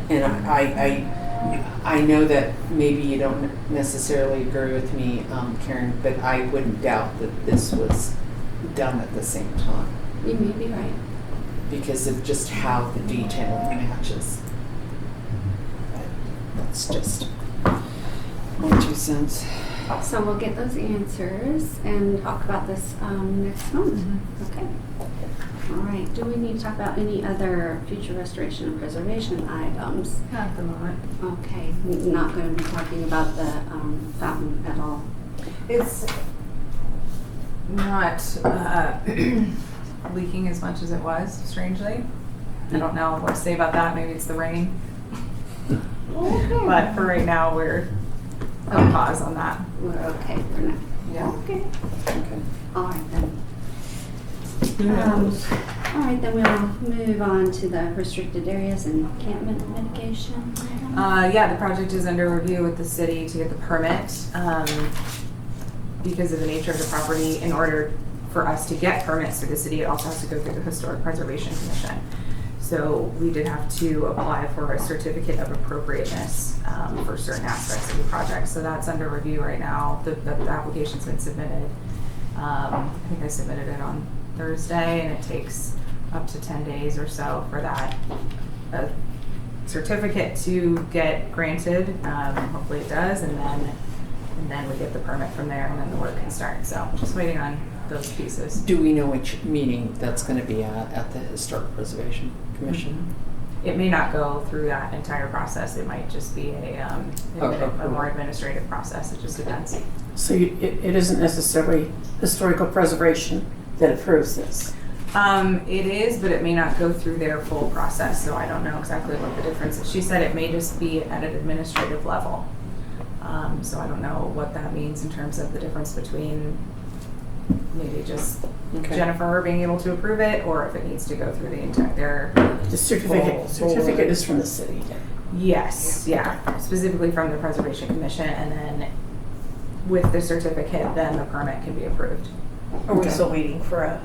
And I know that maybe you don't necessarily agree with me, Karen, but I wouldn't doubt that this was done at the same time, You may be right. because of just how the detailing matches. That's just my 2 cents. So we'll get those answers and talk about this next month. Okay. All right. Do we need to talk about any other future restoration and preservation items? Not at the moment. Okay. Not going to be talking about the fountain at all. It's not leaking as much as it was, strangely. I don't know what to say about that. Maybe it's the rain. But for right now, we're on pause on that. We're okay for now. Yeah. Okay. Okay. All right then. Who knows? All right, then we'll move on to the restricted areas and encampment mitigation. Yeah, the project is under review with the city to get the permit. Because of the nature of the property, in order for us to get permits through the city, it also has to go through the Historic Preservation Commission. So we did have to apply for a certificate of appropriateness for certain aspects of the project. So that's under review right now. The application's been submitted. I think I submitted it on Thursday, and it takes up to 10 days or so for that certificate to get granted. Hopefully it does, and then we get the permit from there, and then the work can start. So just waiting on those pieces. Do we know which meeting that's going to be at the Historic Preservation Commission? It may not go through that entire process. It might just be a more administrative process. It just depends. So it isn't necessarily historical preservation that approves this. It is, but it may not go through their full process, so I don't know exactly what the difference is. She said it may just be at an administrative level. So I don't know what that means in terms of the difference between maybe just Jennifer being able to approve it, or if it needs to go through the entire. The certificate is from the city. Yes, yeah, specifically from the Preservation Commission, and then with the certificate, then the permit can be approved. Are we still waiting for a,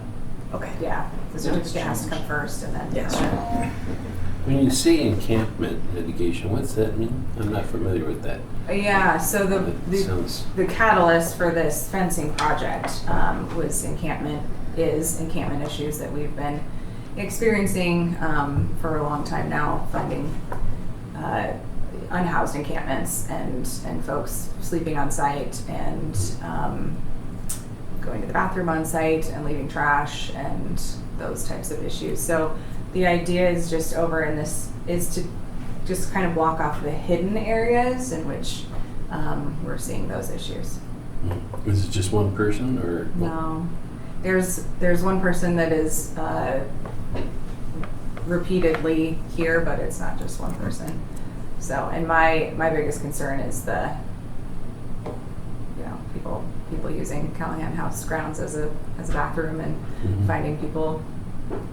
okay. Yeah, the certificate has to come first, and then. Yes. When you say encampment mitigation, what's that mean? I'm not familiar with that. Yeah, so Sounds- the catalyst for this fencing project was encampment issues that we've been experiencing for a long time now, finding unhoused encampments and folks sleeping on site and going to the bathroom on site and leaving trash and those types of issues. So the idea is just over in this is to just kind of block off the hidden areas in which we're seeing those issues. Is it just one person or? No, there's one person that is repeatedly here, but it's not just one person. So, and my biggest concern is the people using Callahan House grounds as a bathroom and finding people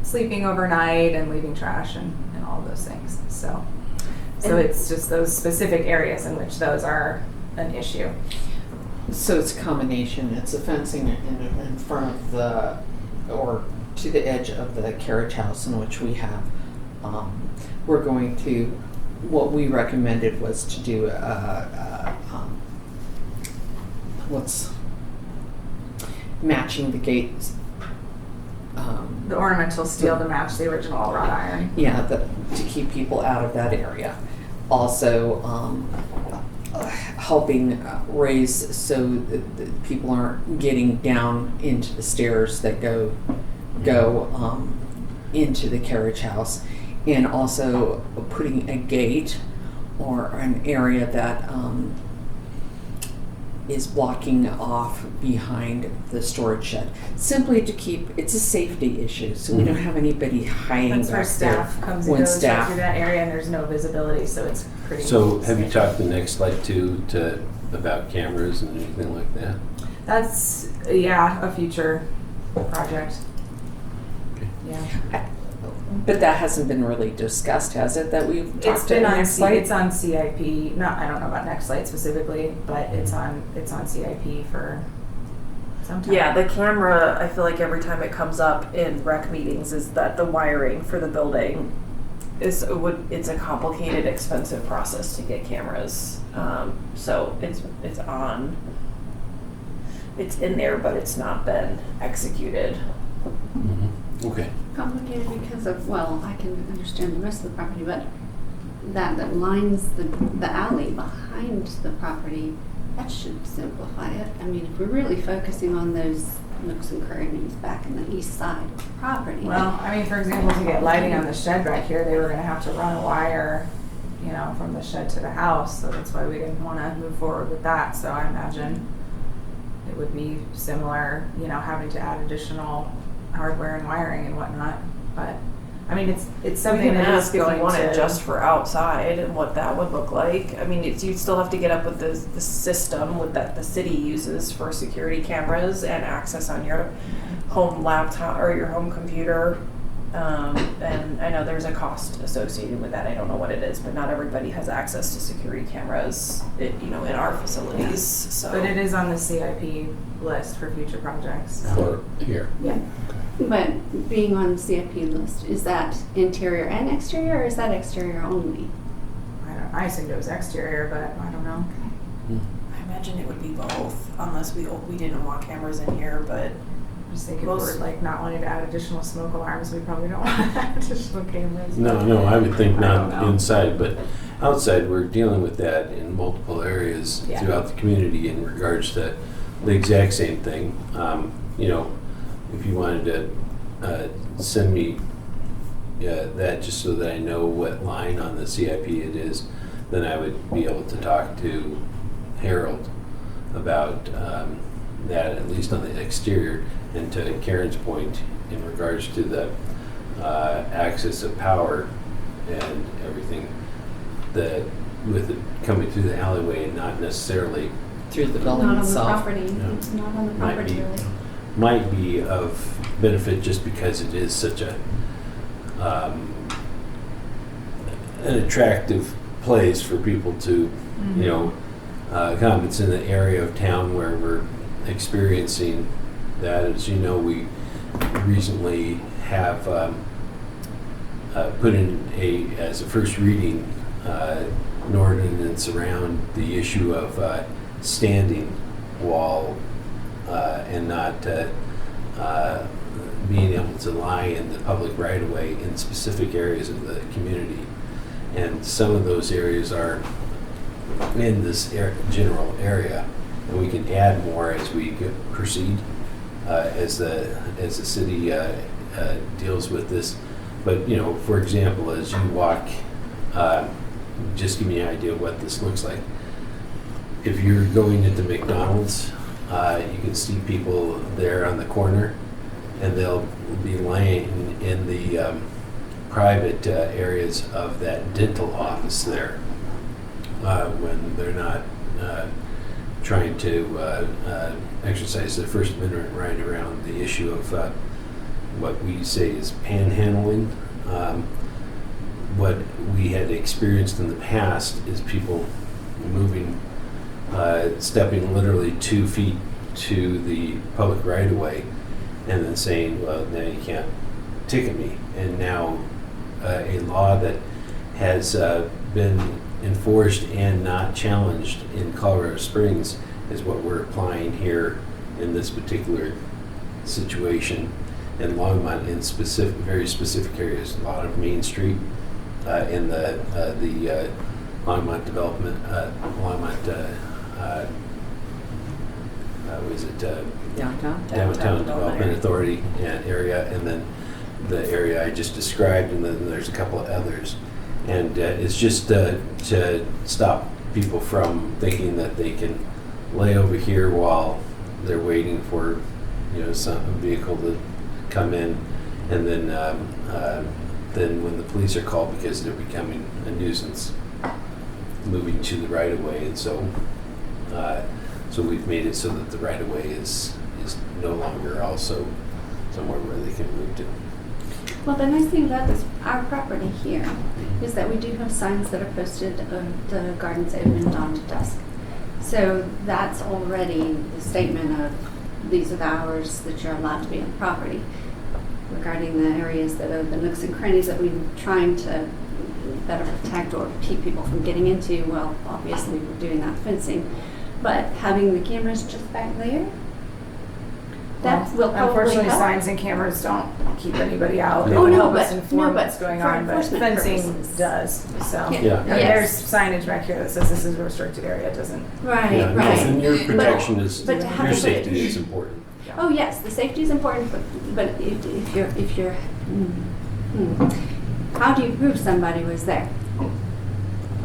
sleeping overnight and leaving trash and all of those things. So it's just those specific areas in which those are an issue. So it's a combination. It's a fencing in front of or to the edge of the carriage house in which we have. We're going to, what we recommended was to do matching the gates. The ornamental steel to match the original wrought iron. Yeah, to keep people out of that area. Also, helping raise so that people aren't getting down into the stairs that go into the carriage house, and also putting a gate or an area that is blocking off behind the storage shed, simply to keep, it's a safety issue, so we don't have anybody hiding That's where back there. staff comes and goes right through that area, and there's no visibility, so it's pretty. So have you safe. talked to Next Light to about cameras and anything like that? That's a future project. Okay. Yeah, But that hasn't been really discussed, has it? That we've it's talked to been on Next Light? it's on CIP. I don't know about Next Light specifically, but it's on CIP for some time. Yeah, the camera, I feel like every time it comes up in rec meetings is that the wiring for the building it's a complicated, expensive process to get cameras. So it's in there, but it's not been executed. Okay. Complicated because of, well, I can understand the rest of the property, but that lines the alley behind the property, that should simplify it. I mean, if we're really focusing on those nooks and crannies back in the east side of the property. Well, I mean, for example, to get lighting on the shed back here, they were going to have to run a wire, from the shed to the house. So that's why we didn't want to move forward with that. So I imagine it would be similar, having to add additional hardware and wiring and whatnot. But I mean, it's something We can that is ask if going you want to it just for outside and what that would look like. I mean, you'd still have to get up with the system that the city uses for security cameras and access on your home laptop or your home computer. And I know there's a cost associated with that. I don't know what it is, but not everybody has access to security cameras, in our facilities, so. But it is on the CIP list for future projects. For here. Yeah. But being on the CIP list, is that interior and exterior, or is that exterior only? I assumed it was exterior, but I don't know. I imagine it would be both, unless we didn't want cameras in here, but. I'm just thinking if we're like not wanting to add additional smoke alarms, we probably don't want to add additional cameras. No, I would think I don't not know. inside, but outside, we're dealing with that in multiple areas Yeah. throughout the community in regards to the exact same thing. You know, if you wanted to send me that just so that I know what line on the CIP it is, then I would be able to talk to Harold about that, at least on the exterior. And to Karen's point, in regards to the access of power and everything, that with it coming through the alleyway and not necessarily Through the Not building on the itself. property, it's not on the Might property be. really. might be of benefit just because it is such a an attractive place for people to, you know, come. It's in the area of town where we're experiencing that. As you know, we recently have put in as a first reading, an ordinance around the issue of standing wall and not being able to lie in the public right-of-way in specific areas of the community. And some of those areas are in this general area, and we can add more as we proceed, as the city deals with this. But, you know, for example, as you walk, just give me an idea of what this looks like. If you're going into McDonald's, you can see people there on the corner, and they'll be laying in the private areas of that dental office there when they're not trying to exercise their First Amendment right around the issue of what we say is panhandling. What we had experienced in the past is people moving, stepping literally 2 feet to the public right-of-way and then saying, well, now you can't ticket me. And now a law that has been enforced and not challenged in Colorado Springs is what we're applying here in this particular situation in Longmont, in very specific areas. A lot of Main Street in the Longmont development, what is it? Downtown Development Authority area, and then the area I just described, and then there's a couple of others. And it's just to stop people from thinking that they can lay over here while they're waiting for, you know, some vehicle to come in, and then when the police are called because they're becoming a nuisance, moving to the right of way. And so we've made it so that the right of way is no longer also somewhere where they can move to. Well, the nice thing about our property here is that we do have signs that are posted of the gardens open dawn to dusk. So that's already the statement of these are the hours that you're allowed to be on the property. Regarding the areas that are the nooks and crannies that we're trying to better protect or keep people from getting into, well, obviously we're doing that fencing. But having the cameras just back there, that will probably Unfortunately, help. signs and cameras don't keep anybody out. They No. can Oh, no, help us but- inform no, but what's going for on, but enforcement fencing purposes. does, so. Yeah. Yeah. I mean, Yes. there's signage back here that says this is a restricted area, it doesn't. Right, Yeah, no, right. and your protection is, but to have your the- safety is important. Oh, yes, the safety is important, but if you're, how do you prove somebody was there?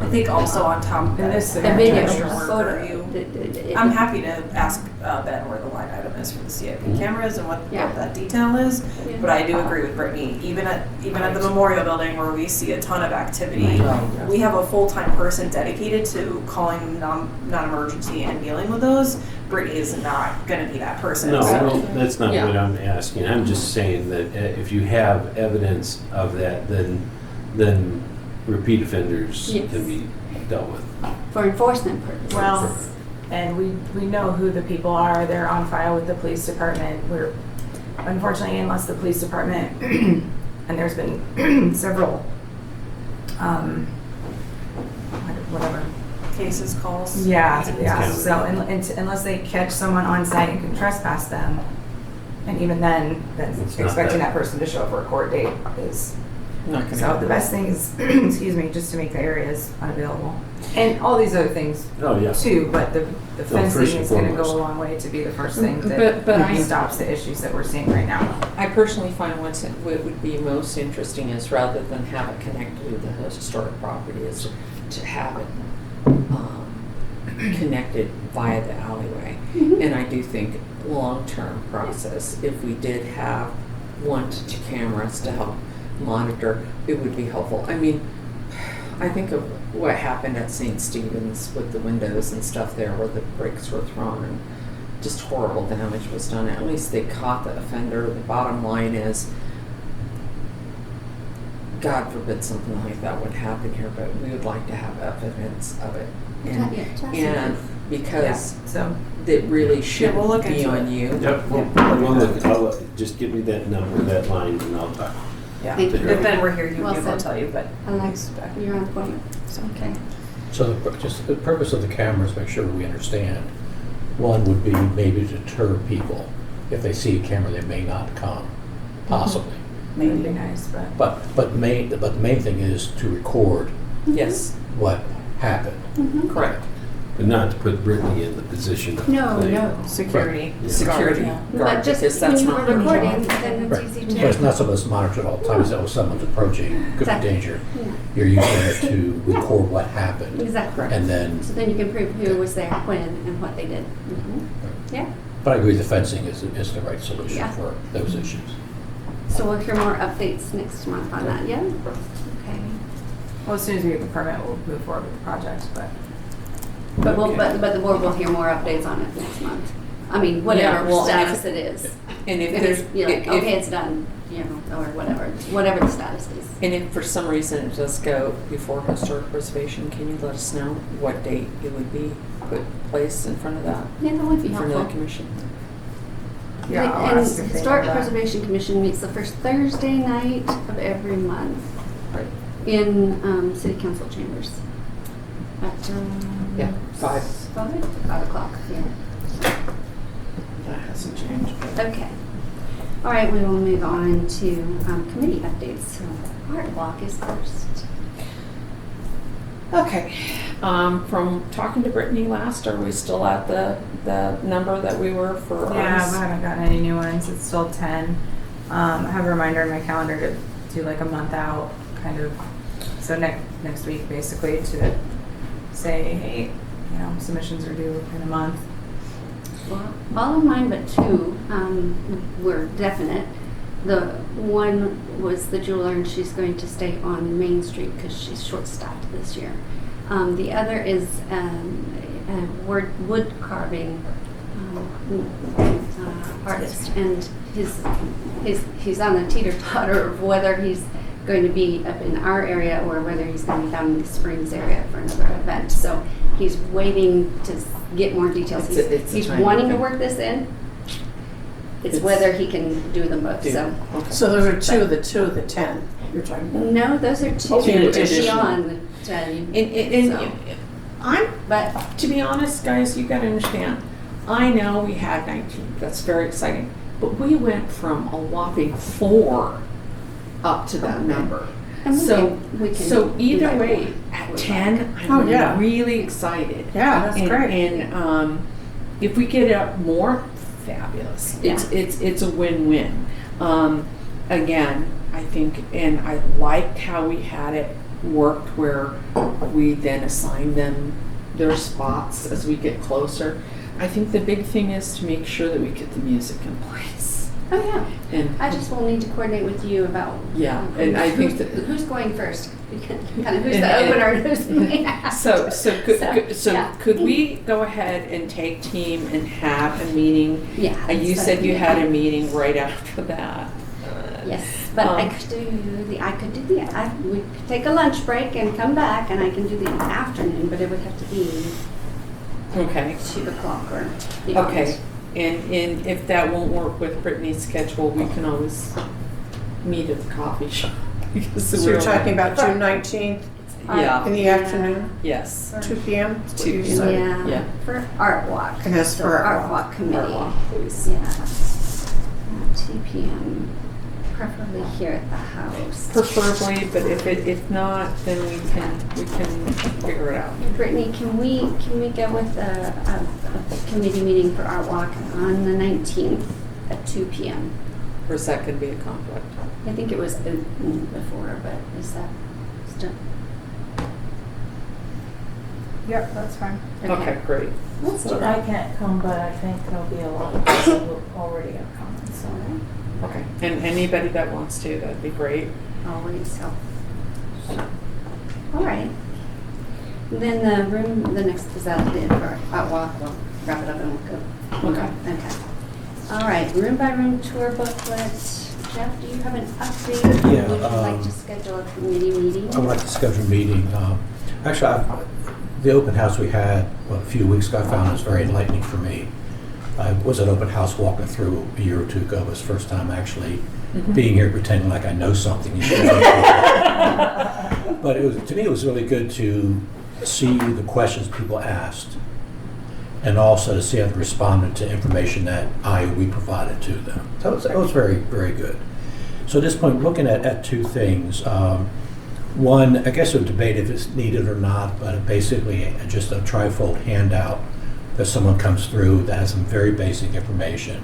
I think also on top of And that, this- A video, extra a work photo. for you. It- I'm happy to ask Ben where the line item is for the CIP cameras and what Yeah. that detail is. Yeah. But I do agree with Brittany, even at the memorial building where we see a ton of activity, we have a full-time person dedicated to calling non-emergency and dealing with those. Brittany is not gonna be that person. No, So- well, that's not Yeah. what I'm asking. I'm just saying that if you have evidence of that, then repeat offenders Yes. can be dealt with. For enforcement purposes. Well, and we know who the people are. They're on file with the police department. We're unfortunately, unless the police department, and there's been several, whatever. Cases, calls. Yeah, yeah. counted. So unless they catch someone on site and can trespass them, and even then It's not expecting that. that person to show up for a court date is. Not gonna So happen. the best thing is, excuse me, just to make the areas unavailable, and all these other things Oh, yeah. too. But the first fencing and is going to foremost. go a long way to be the first thing But that I- stops the issues that we're seeing right now. I personally find what would be most interesting is rather than have it connected to the historic property is to have it connected via the alleyway. And I do think long-term process, if we did have 1 to 2 cameras to help monitor, it would be helpful. I mean, I think of what happened at St. Stephen's with the windows and stuff there where the bricks were thrown and just horrible damage was done. At least they caught the offender. The bottom line is, God forbid something like that would happen here, but we would like to have evidence of it. And because So it really should we'll look be into on it. you. Yep, well, look, just give me that number, that line, and I'll talk. Yeah. Thank If you. Ben were here, you'd Well be able to said. tell you, but. Alex, you're on point. Okay. So just the purpose of the cameras, make sure we understand. One would be maybe to deter people. If they see a camera, they may not come, possibly. maybe be nice, but But the main thing is to record Yes, what happened. correct. But not to put Brittany in the position of. No, playing- no. Security. Security Yeah. guard, But just because when that's you not. were recording, then Right. it's easy But it's to. not something that's monitored all the time, so if someone's approaching, could be Exactly. danger. Yeah. You're using it to record what happened. Exactly. And then, So then you can prove who was there, when, and what they did. Yeah. but I agree the fencing is the right solution Yeah. for those issues. So we'll hear more updates next month on that, yeah? Okay. well, as soon as we get the permit, we'll move forward with the project. But the board will hear more updates on it next month. I mean, whatever Yeah, well, and status it is. And if If there's, it's, you're like, if- okay, it's done, you know, or whatever the status is. and if for some reason it does go before historic preservation, can you let us know what date it would be placed in front of that? Yeah, that would be In front of the helpful. commission? Yeah, I'll And ask if they Historic have that. Preservation Commission meets the first Thursday night of every month Right. in City Council chambers. At, Yeah, 5. 5 o'clock, yeah. That hasn't changed. but- Okay. All right, we will move on to committee updates. So Art Block is first. Okay, from talking to Brittany last, are we still at the number that we were for Yeah, ours? I haven't gotten any new ones. It's still 10. I have a reminder in my calendar to do like a month out, kind of. So next week, basically, to say, hey, you know, submissions are due in a month. Well, all of mine but 2 were definite. The one was the jeweler, and she's going to stay on Main Street because she's short-staffed this year. The other is a wood carving artist, and he's on a teeter-totter of whether he's going to be up in our area or whether he's going to be down in the Springs area for another event. So he's waiting to get more details. It's a He's timing wanting to thing. work this in. It's It's- whether he can do them both. So Okay. So those are two of the 10 you're talking about? no, those are 2 Okay, in addition. beyond 10. And So, I'm, but to be honest, guys, you gotta understand, I know we had 19, that's very exciting, but we went from a whopping 4 up to that Okay. number. and So, we can so do either that way, one. at 10, Oh, I'm yeah. really excited. Yeah, that's And- great. And if we get it up more, fabulous. It's a win-win. Again, I think, and I liked how we had it worked where we then assign them their spots as we get closer. I think the big thing is to make sure that we get the music in place. Oh, yeah. And I just will need to coordinate with you about. Yeah, and I think who's- that- Who's going first? Kind of who's And- the and- opener, who's the last. So yeah. could we go ahead and take team and have a meeting? Yeah. You instead said of you had a meeting. meeting right after that. Yes, but I Um, could do we could take a lunch break and come back and I can do the afternoon, but it would have to be Okay, 2 o'clock or beyond. okay. And if that won't work with Brittany's schedule, we can always meet at the coffee shop. Because So you're we're- talking about June 19th Yeah, in the afternoon, yes. 2 p.m.? That's what you 2 said. Yeah, Yeah. for art walk. And that's So for art art walk. walk committee. Art walk, please. Yeah. 2 p.m. Preferably here at the house. Preferably, but if not, then we can figure it out. Brittany, can we go with a committee meeting for art walk on the 19th at 2 p.m.? Or is that going to be a conflict? I think it was open before, but is that still? Yep, that's fine. Okay, great. Let's do So I that. can't come, but I think there'll be a lot of people who already are coming, so. Okay, and anybody that wants to, that'd be great. Always help. All right. Then the next, is that it for art walk? We'll wrap it up and we'll go. Okay. Okay. All right, room by room tour booklet. Jeff, do you have an update? Yeah, Would you like to schedule a committee meeting? I would like to schedule a meeting. Actually, the open house we had a few weeks ago, I found was very enlightening for me. I was at open house walking through a year or two ago. It was the first time actually being here pretending like I know something. But to me, it was really good to see the questions people asked and also to see how they responded to information that we provided to them. So it was very, very good. So at this point, looking at two things. One, I guess a debate if it's needed or not, but basically just a trifold handout that someone comes through that has some very basic information.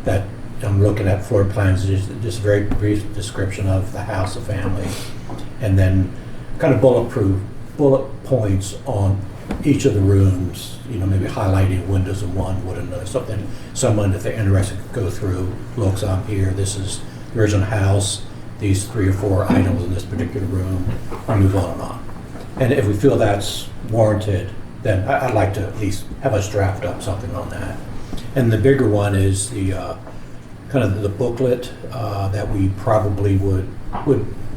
That I'm looking at floor plans, just a very brief description of the house, the family, and then kind of bullet points on each of the rooms, maybe highlighting windows in one, wood in another, something someone, if they're interested, could go through, looks on here, this is the original house, these 3 or 4 items in this particular room, and move on and on. And if we feel that's warranted, then I'd like to at least have us draft up something on that. And the bigger one is the kind of the booklet that we probably would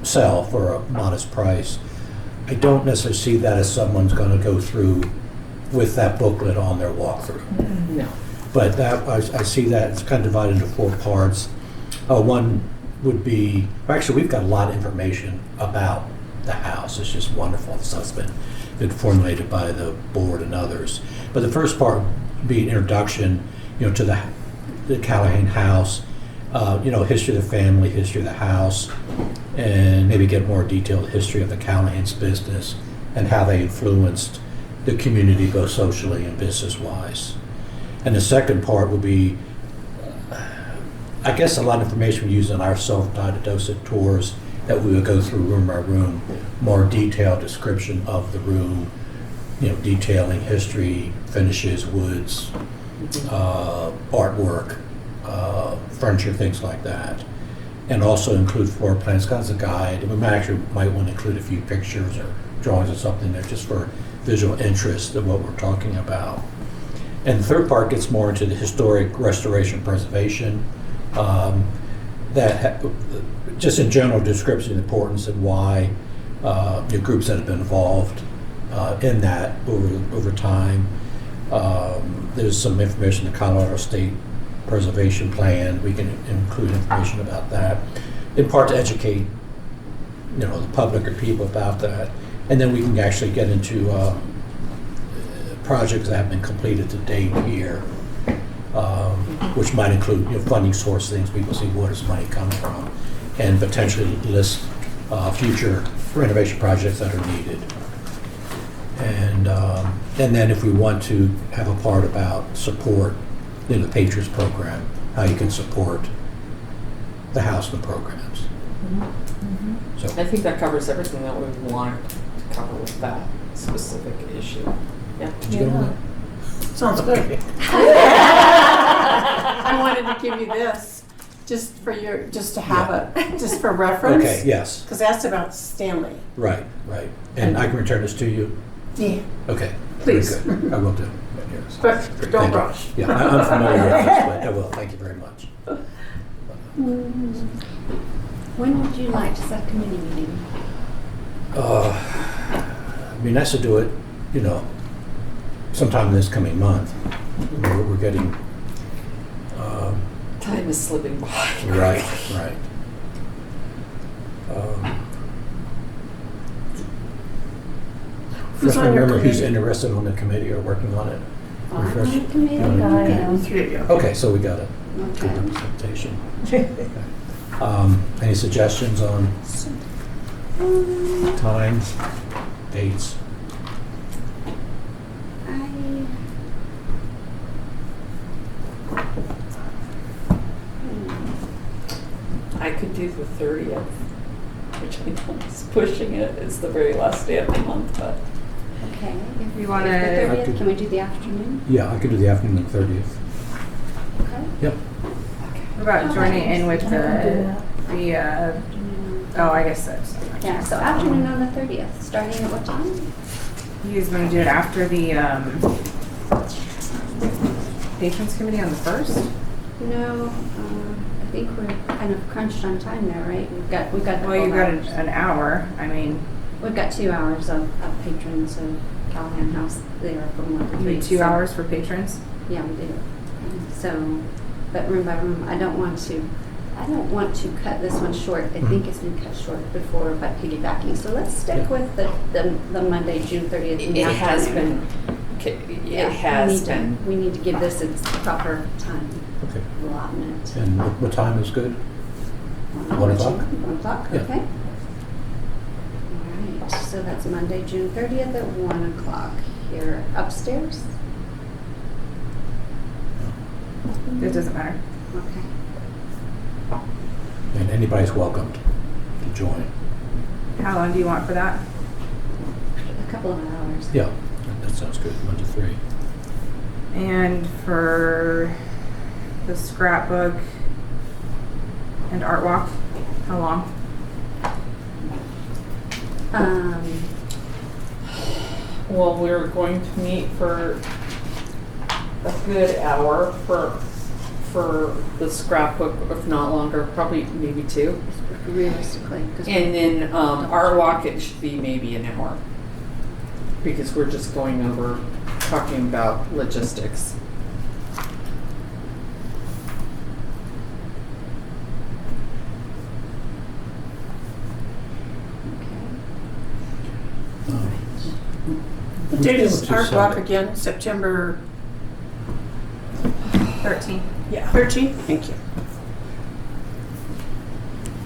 sell for a modest price. I don't necessarily see that as someone's going to go through with that booklet on their walkthrough. No. But that I see that it's kind of divided into 4 parts. One would be, actually we've got a lot of information about the house. It's just wonderful. The stuff's been formulated by the board and others. But the first part would be an introduction, to the Callahan house, history of the family, history of the house, and maybe get more detailed history of the Callahan's business and how they influenced the community both socially and business-wise. And the second part would be, I guess, a lot of information we use in our self-diagnostic tours that we would go through room by room, more detailed description of the room, detailing history, finishes, woods, artwork, furniture, things like that. And also include floor plans, kind of as a guide. And we might want to include a few pictures or drawings or something there just for visual interest of what we're talking about. And the third part gets more into the historic restoration preservation. Just in general description of the importance and why the groups that have been involved in that over time. There's some information in the Colorado State Preservation Plan. We can include information about that, in part to educate the public or people about that. And then we can actually get into projects that have been completed to date here, which might include funding source things, people see where does money come from, and potentially list future renovation projects that are needed. And then if we want to have a part about support in the Patriots program, how you can support the house and the programs. So, I think that covers everything that we wanted to cover with that specific issue. Yeah. did you get all that? Sounds good. I wanted to give you this, just for your, just to have it, just for reference. Okay, yes, Because that's about Stanley. right. And I can return this to you? Yeah. Okay. Please. Very good. I will do. Yes. But don't Thank you. rush. Yeah, I'm familiar with this, but I will. Thank you very much. When would you like to set a committee meeting? It'd be nice to do it, sometime this coming month. We're getting, Time is slipping by. right. Who's on Refresh my your memory, who's committee? interested on the committee or working on it? On Refresh- the committee? you wanna- I am. The 3 of you. Okay, so we got a good Okay. representation. Any suggestions on times, dates? I could do the 30th, which I know is pushing it. It's the very last day of the month, but Okay. If You wanna- the I 30th, could- can we do the afternoon? Yeah, I could do the afternoon of the 30th. Okay. Yep. What about joining in with I can do the Afternoon. oh, I guess that's. Yeah, so afternoon on the 30th, starting at what time? You guys want to do it after the patrons committee on the 1st? No, I think we're kind of crunched on time there, right? We've got the Well, you've full got hours. an hour. I mean, We've got 2 hours of patrons of Callahan House there from 1 to 3. you need 2 so- hours for patrons. Yeah, we do. So, but room by room, I don't want to cut this one short. I think it's been cut short before by piggybacking. So let's stick with the Monday, June 30th. in the it has afternoon. been. Yeah, It has we need been. We need to give this its proper time Okay. allotment. And what time is good? 1 o'clock? 1 o'clock, Yeah. okay. All right, so that's Monday, June 30th at 1 o'clock here upstairs. It doesn't matter. Okay. And anybody's welcomed to join. How long do you want for that? A couple of hours. Yeah, that sounds good, 1 to 3. And for the scrapbook and art walk, how long? Well, we're going to meet for a good hour for the scrapbook, if not longer, probably maybe 2. Realistically. 'cause And then our walk, it should be maybe an hour. Because we're just going over, talking about logistics. What date is Art Walk again? September 13. 13th? Thank you.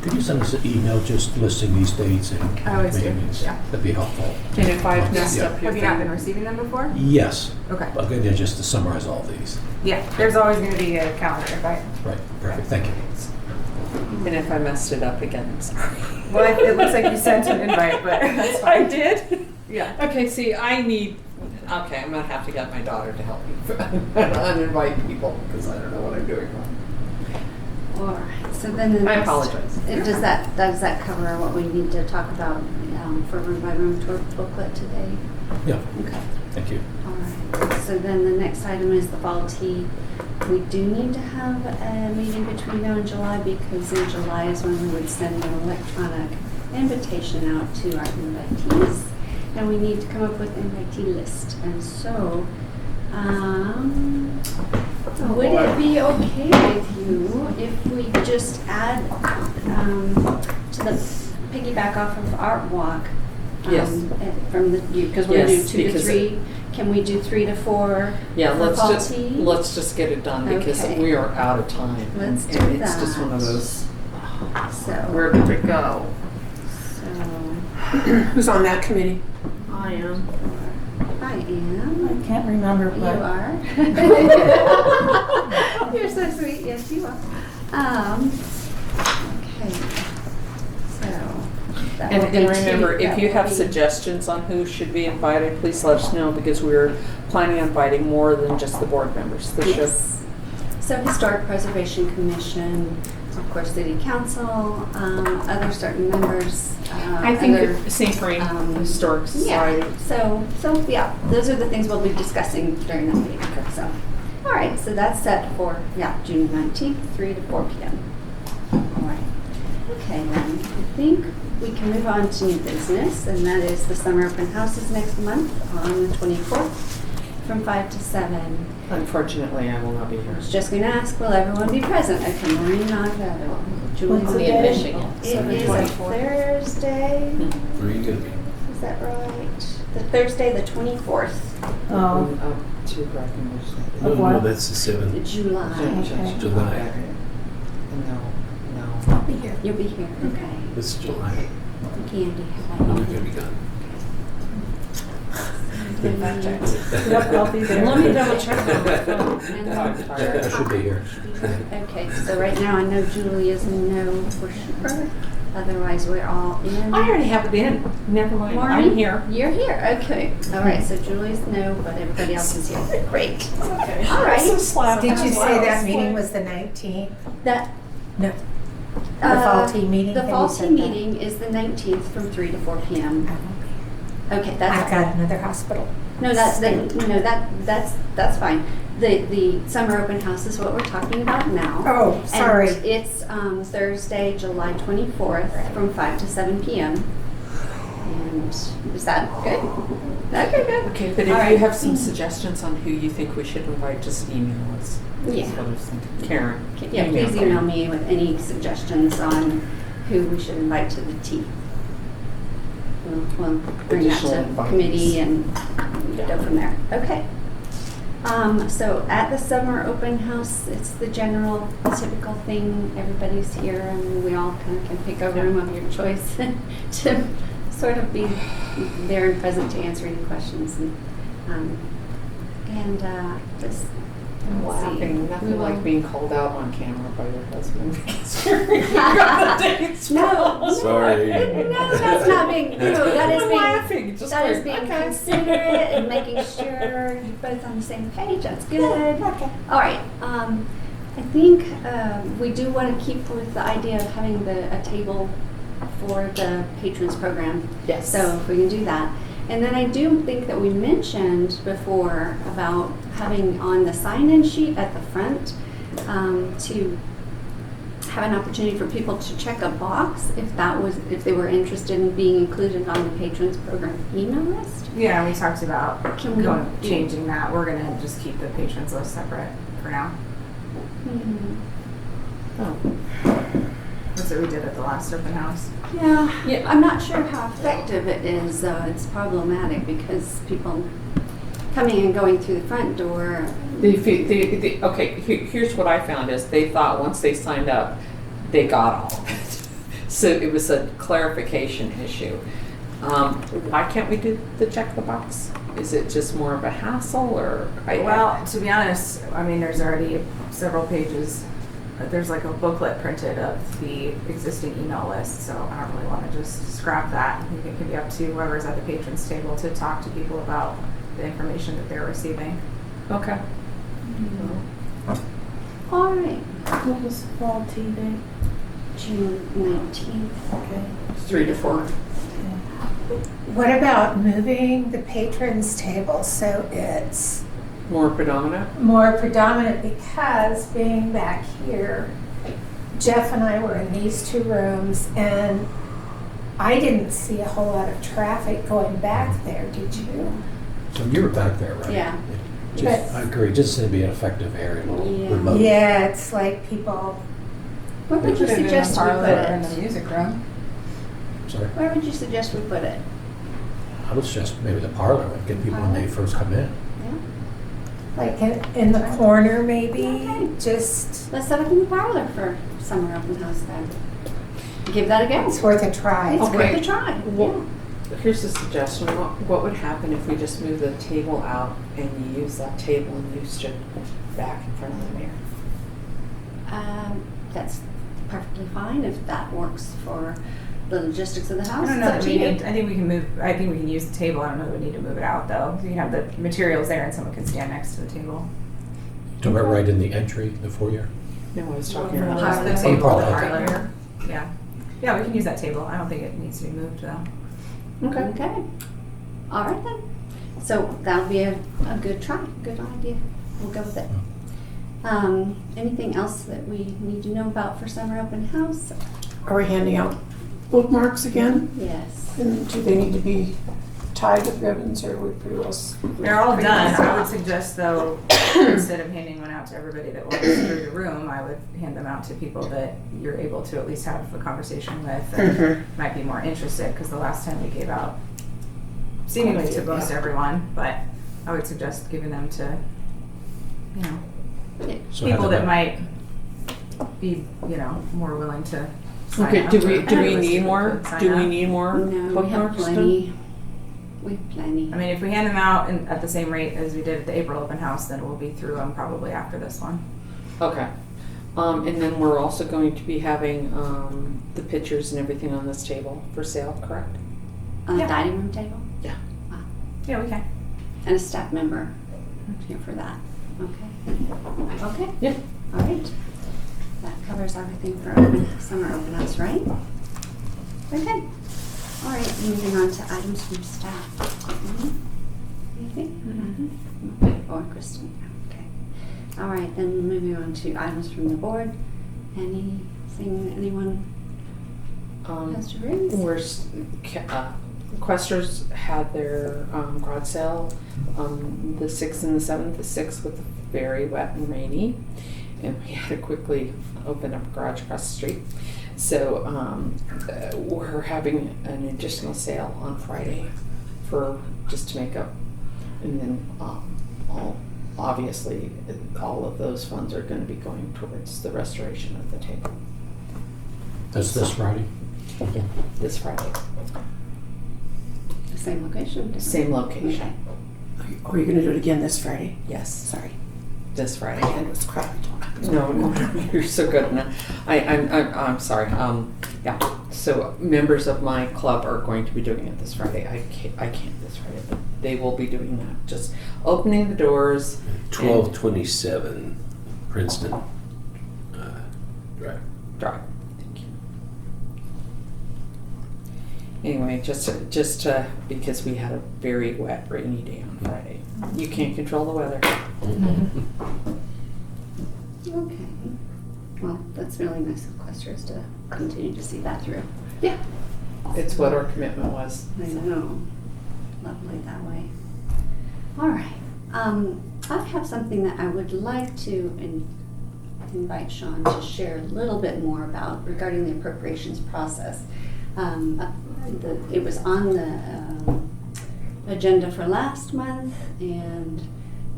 Could you send us an email just listing these dates and I always do, meetings? yeah. That'd be helpful. And if I've messed Yeah. up your Have you not been thing, receiving them before? Yes, Okay. but again, just to summarize all these. Yeah, there's always going to be a calendar invite. Right, perfect, thank you. and if I messed it up again, I'm sorry. Well, it looks like you sent an invite, but that's fine. I did? Yeah. Okay, see, okay, I'm gonna have to get my daughter to help me uninvite people, because I don't know what I'm doing wrong. All right, so then the I next- apologize. Does that cover what we need to talk about for room by room tour booklet today? Yeah, Okay. thank you. All right, so then the next item is the fall tea. We do need to have a meeting between now and July, because in July is when we would send an electronic invitation out to our invitees. And we need to come up with an invitee list. And so, would it be okay with you if we just add to the piggyback off of Art Walk? Yes. From the, because we're gonna do Yes, 2 to because 3. Can we do 3 to 4? Yeah, for let's fall just, tea? let's just get it done, because Okay. we are out of time. Let's do And it's just one of that. those, So, where to go? so Who's on that committee? I am. I am. I can't remember, You but are. You're so sweet. Yes, you are. Okay. that And, will be and remember, two- if that you will have be- suggestions on who should be invited, please let us know, because we're planning on inviting more than just the board members this year. Yes. So Historic Preservation Commission, of course, City Council, other certain members. I think other, St. Frank Historic Yeah, Society. so yeah, those are the things we'll be discussing during that meeting. So, all right, so that's set for, June 19th, 3 to 4 p.m. All right. Okay, then, I think we can move on to new business, and that is the summer open houses next month on the 24th from 5 to 7. Unfortunately, I will not be I here. was just going to ask, will everyone be present? Okay, Maureen nodded at it. Julie What's I'll the be in day? Michigan. It is a 24th. Thursday. Where are you gonna be? Is that right? The Thursday, the 24th Oh, Up to Breckenridge. No, what? no, that's the 7th. of July. Okay. July. No. I'll be here. You'll be here. Okay. It's July. Candy, I'm have not I? gonna be gone. yep, I'll be there. Let me double check on my phone. I should be here. Okay, so right now I know Julie is a no for sure. Otherwise, we're all in. I already have been. Never mind. Maureen, I'm here. You're here. Okay. All right. So Julie's no, but everybody else is here. Great. Okay. All right. Did you say that meeting was the 19th? That No. The fall team meeting? The Have fall you said team that? meeting is the 19th from 3 to 4 p.m. I won't be. Okay, that's I've got another hospital. no, that's fine. The summer open house is what we're talking about now. Oh, sorry. And it's Thursday, July 24th from 5 to 7 p.m. And is that good? Okay, good. Okay, but if All you right. have some suggestions on who you think we should invite, just email us. Yeah. That's what I was thinking. Karen. Yeah, please email me with any suggestions on who we should invite to the tea. We'll bring that Additional to invites. committee and go from there. Okay. So at the summer open house, it's the general typical thing. Everybody's here and we all kind of can pick a room of your choice to sort of be there and present to answer any questions. And just Laughing, nothing We like will- being called out on camera by your husband because you got the dates wrong. Sorry. No, that's not being rude. That is We're being laughing, just that is like, being okay. considerate and making sure you're both on the same page. That's good. Okay. All right. I think we do want to keep with the idea of having a table for the patrons program. Yes. So if we can do that. And then I do think that we mentioned before about having on the sign-in sheet at the front to have an opportunity for people to check a box if they were interested in being included on the patrons program email list. Yeah, we talked about Can we do- changing that. We're gonna just keep the patrons list separate for now. That's what we did at the last open house. Yeah, I'm not sure how effective it is. It's problematic because people coming and going through the front door. Okay, here's what I found is they thought once they signed up, they got all of it. So it was a clarification issue. Why can't we do the check the box? Is it just more of a hassle or? Well, to be honest, I mean, there's already several pages. There's like a booklet printed of the existing email list, so I don't really want to just scrap that. I think it can be up to whoever's at the patrons table to talk to people about the information that they're receiving. Okay. All right, What was the fall tea date? June 19th. Okay. 3 to 4. What about moving the patrons table so it's More predominant? more predominant? Because being back here, Jeff and I were in these two rooms and I didn't see a whole lot of traffic going back there, did you? So you were back there, right? Yeah. Just, I agree, just to be an effective area, Yeah. remote. Yeah, it's like people, Where would you suggest we put or in the it? music room. Sorry, Where would you suggest we put it? I would suggest maybe the parlor, and get people when they first come in. like in the corner maybe, Okay. just, Let's set up in the parlor for summer open house then. Give that a go. it's worth a try. It's Okay. worth a try. Well, here's a suggestion. What would happen if we just move the table out and you use that table and you stood back in front of the mirror? That's perfectly fine if that works for the logistics of the house. I don't know It's up that to we you. need, I think we can move, I think we can use the table, I don't know that we need to move it out though. You can have the materials there and someone can stand next to the table. Talking about right in the entry, the foyer? No, I was talking Just about. the Parlor. table, parlor, the okay. parlor. Yeah. Yeah, we can use that table. I don't think it needs to be moved though. Okay. All right then. So that'll be a good try, good idea. We'll go with it. Anything else that we need to know about for summer open house? Are we handing out bookmarks again? Yes. And do they need to be tied with ribbons, or are we pretty well? They're all pretty done. well I would set? suggest though, instead of handing one out to everybody that walks through the room, I would hand them out to people that you're able to at least have a conversation with and might be more interested, because the last time we gave out seemingly to most everyone, but I would suggest giving them to, you know, So people have that them- might be, you know, more willing to sign Okay, up. do or we at least need people more? could sign Do we up. need more No, we have bookmarks? plenty. We have plenty. I mean, if we hand them out at the same rate as we did at the April open house, then we'll be through them probably after this one. Okay. And then we're also going to be having the pictures and everything on this table for sale, correct? On the Yeah. dining room table? Yeah, we can. And a staff member here for that. Okay. Okay. Yeah. All right. That covers everything for summer open house, right? Okay. All right, moving on to items from staff. Anything? Or Kristen? Okay. All right, then moving on to items from the board. Anything anyone has to raise? Questers had their garage sale the 6th and the 7th. The 6th was very wet and rainy, and we had to quickly open up a garage across the street. So we're having an additional sale on Friday for just to make up, and then obviously all of those funds are going to be going towards the restoration of the table That's this Friday? this Friday. Same location? different- Same location. Okay. Are you gonna do it again this Friday? Yes, Sorry, this Friday. my head was cracked. No, you're so good. No, I'm sorry. Yeah. So members of my club are going to be doing it this Friday. I can't this Friday, but they will be doing that. Just opening the doors. 1227 Princeton Drive. Drive. Thank you. Anyway, just because we had a very wet, rainy day on Friday. You can't control the weather. Okay. Well, that's really nice of Questers to continue to see that through. Yeah. It's what our commitment was. I know. Lovely that way. All right. I have something that I would like to invite Sean to share a little bit more about regarding the appropriations process. It was on the agenda for last month, and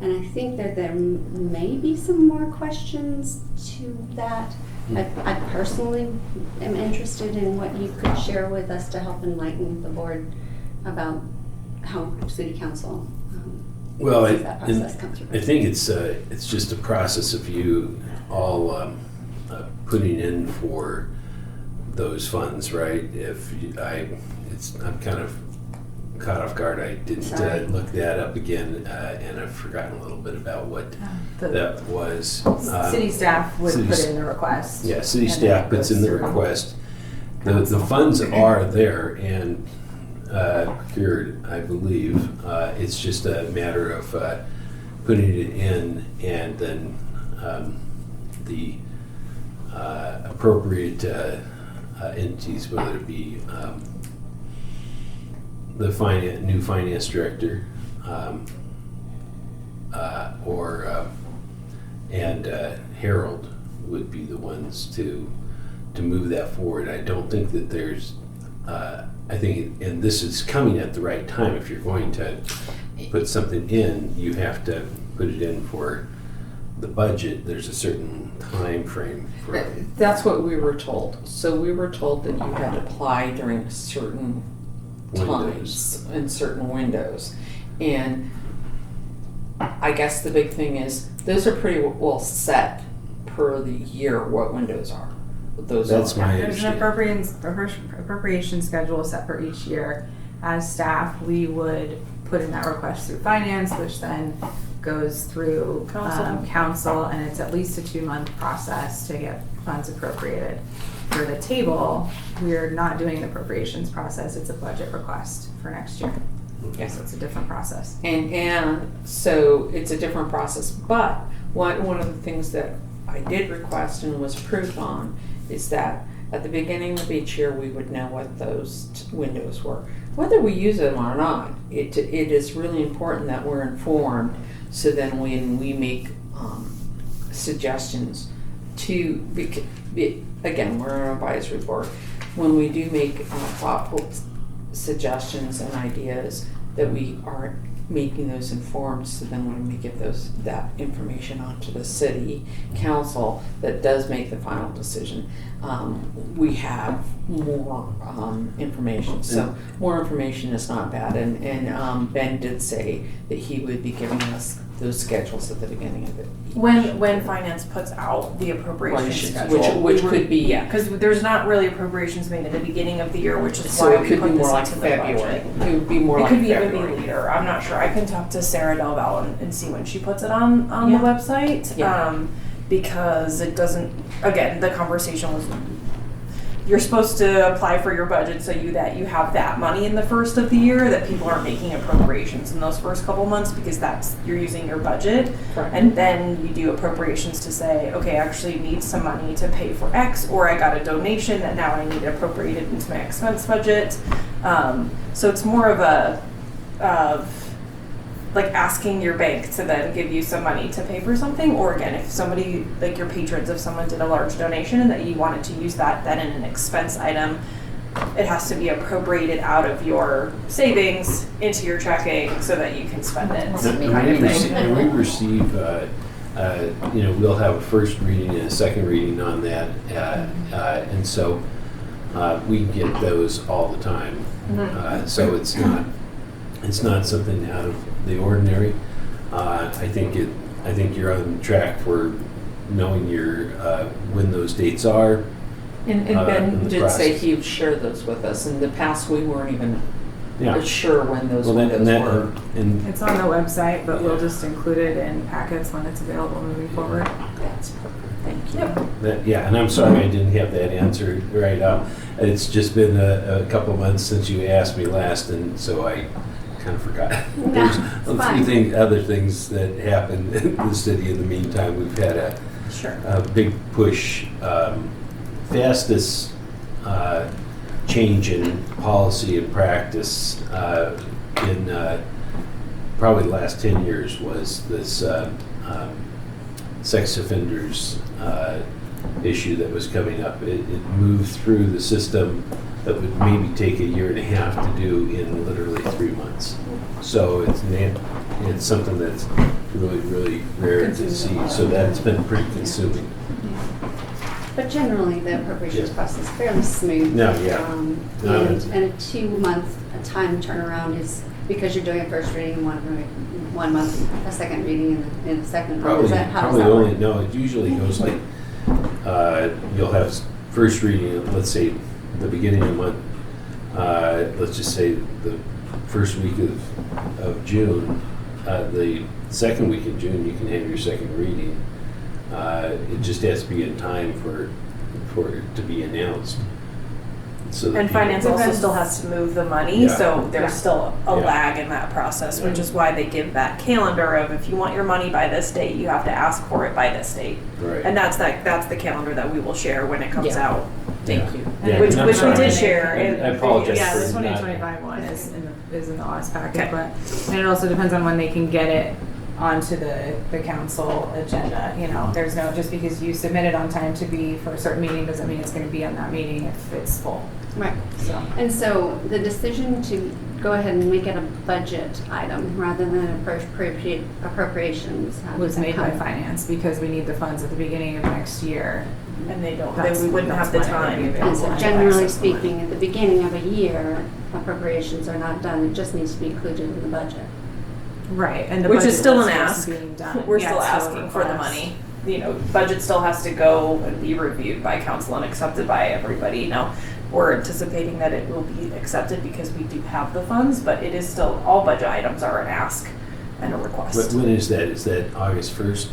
I think that there may be some more questions to that. I personally am interested in what you could share with us to help enlighten the board about how city council Well, sees that process come through. I think it's just a process of you all putting in for those funds, right? I'm kind of caught off guard. I didn't Sorry. look that up again, and I've forgotten a little bit about what The that was. city staff would city put s- in the request. Yeah, city and staff then it puts in goes the through request. The council. funds are there and procured, I believe. It's just a matter of putting it in, and then the appropriate entities, whether it be the new finance director and Harold would be the ones to move that forward. I don't think that there's, I think, and this is coming at the right time. If you're going to put something in, you have to put it in for the budget. There's a certain time frame for. That's what we were told. So we were told that you had to apply during certain times and certain windows. And I guess the big thing is those are pretty well set per the year what windows are. those That's are. my There's an understanding. appropriation schedule set for each year. As staff, we would put in that request through finance, which then goes through council, and it's at least a 2-month process to get funds appropriated. For the table, we're not doing an appropriations process, it's a budget request for next year. Yes. So it's a different process. And so it's a different process, but one of the things that I did request and was approved on is that at the beginning of each year, we would know what those windows were. Whether we use them or not, it is really important that we're informed, so then when we make suggestions to, again, we're an advisory board, when we do make thoughtful suggestions and ideas, that we are making those informed, so then when we give that information on to the city council that does make the final decision, we have more information. So more information is not bad, and Ben did say that he would be giving us those schedules at the beginning of it. When finance puts out the appropriation schedule. Which could be. Yeah, because there's not really appropriations made at the beginning of the year, which is So why it we could put be this more like into the February. budget. It would be more It like could be February. even be later. I'm not sure. I can talk to Sarah Delval and see when she puts it on the website. Yeah. Because it doesn't, again, the conversation was, you're supposed to apply for your budget so you have that money in the first of the year, that people aren't making appropriations in those first couple months, because you're using your budget. Correct. And then you do appropriations to say, okay, I actually need some money to pay for X, or I got a donation that now I need appropriated into my expense budget. So it's more of like asking your bank to then give you some money to pay for something, or again, if somebody, like your patrons, if someone did a large donation and that you wanted to use that then in an expense item, it has to be appropriated out of your savings into your checking so that you can spend it. And we receive, we'll have a first reading and a second reading on that, and so we get those all the time. So it's not something out of the ordinary. I think you're on track for knowing when those dates are. And Ben in the did say process. he would share those with us. In the past, we weren't even Yeah. sure when those Well, windows were. and It's on the website, but we'll just include it in packets when it's available moving forward. That's perfect. Thank you. and I'm sorry I didn't have that answer right out. It's just been a couple of months since you asked me last, and so I kind of forgot. There's it's a fine. few other things that happened in the city in the meantime. We've had a big push, fastest change in policy and practice in probably the last 10 years was this sex offenders issue that was coming up. It moved through the system that would maybe take a year and a half to do in literally 3 months. So it's something that's really, really rare to see. So that's been pretty consuming. But generally, the appropriations Yeah. process is fairly smooth. No, yeah. No, And it's- a 2-month time turnaround is because you're doing a first reading in 1 month, a second reading in the second month. Is that how does Probably that only, work? no, it usually goes like, you'll have first reading, let's say, the beginning of the month, let's just say the first week of June, the second week of June, you can have your second reading. It just has to be in time for it to be announced. So that And people- finance also still has to move the money, Yeah. so there's still a Yeah. lag in that process, which is why they give that calendar of, if you want your money by this date, you have to ask for it by this date. Right. And that's the calendar that we will share when it comes Yeah. out. Thank Yeah. you. Yeah, Which and I'm we sorry. did share. I apologize Yeah, for the not- 2025 one is in the last packet, Okay. but, and it also depends on when they can get it onto the council agenda, there's no, just because you submit it on time to be for a certain meeting doesn't mean it's gonna be on that meeting if it's full, Right. so. And so the decision to go ahead and make it a budget item rather than appropriations. how does Was that made by come? finance because we need the funds at the beginning of next year. And they don't, That's- we wouldn't have the that's when it would be time. And so available. generally speaking, at the beginning of a year, appropriations are not done. It just needs to be included in the budget. Right, and the Which is budget still was an supposed ask. to be done. We're Yeah, still it's asking for the request. money. budget still has to go and be reviewed by council and accepted by everybody. Now, we're anticipating that it will be accepted because we do have the funds, but it is still, all budget items are an ask and a request. When is that? Is that August 1st?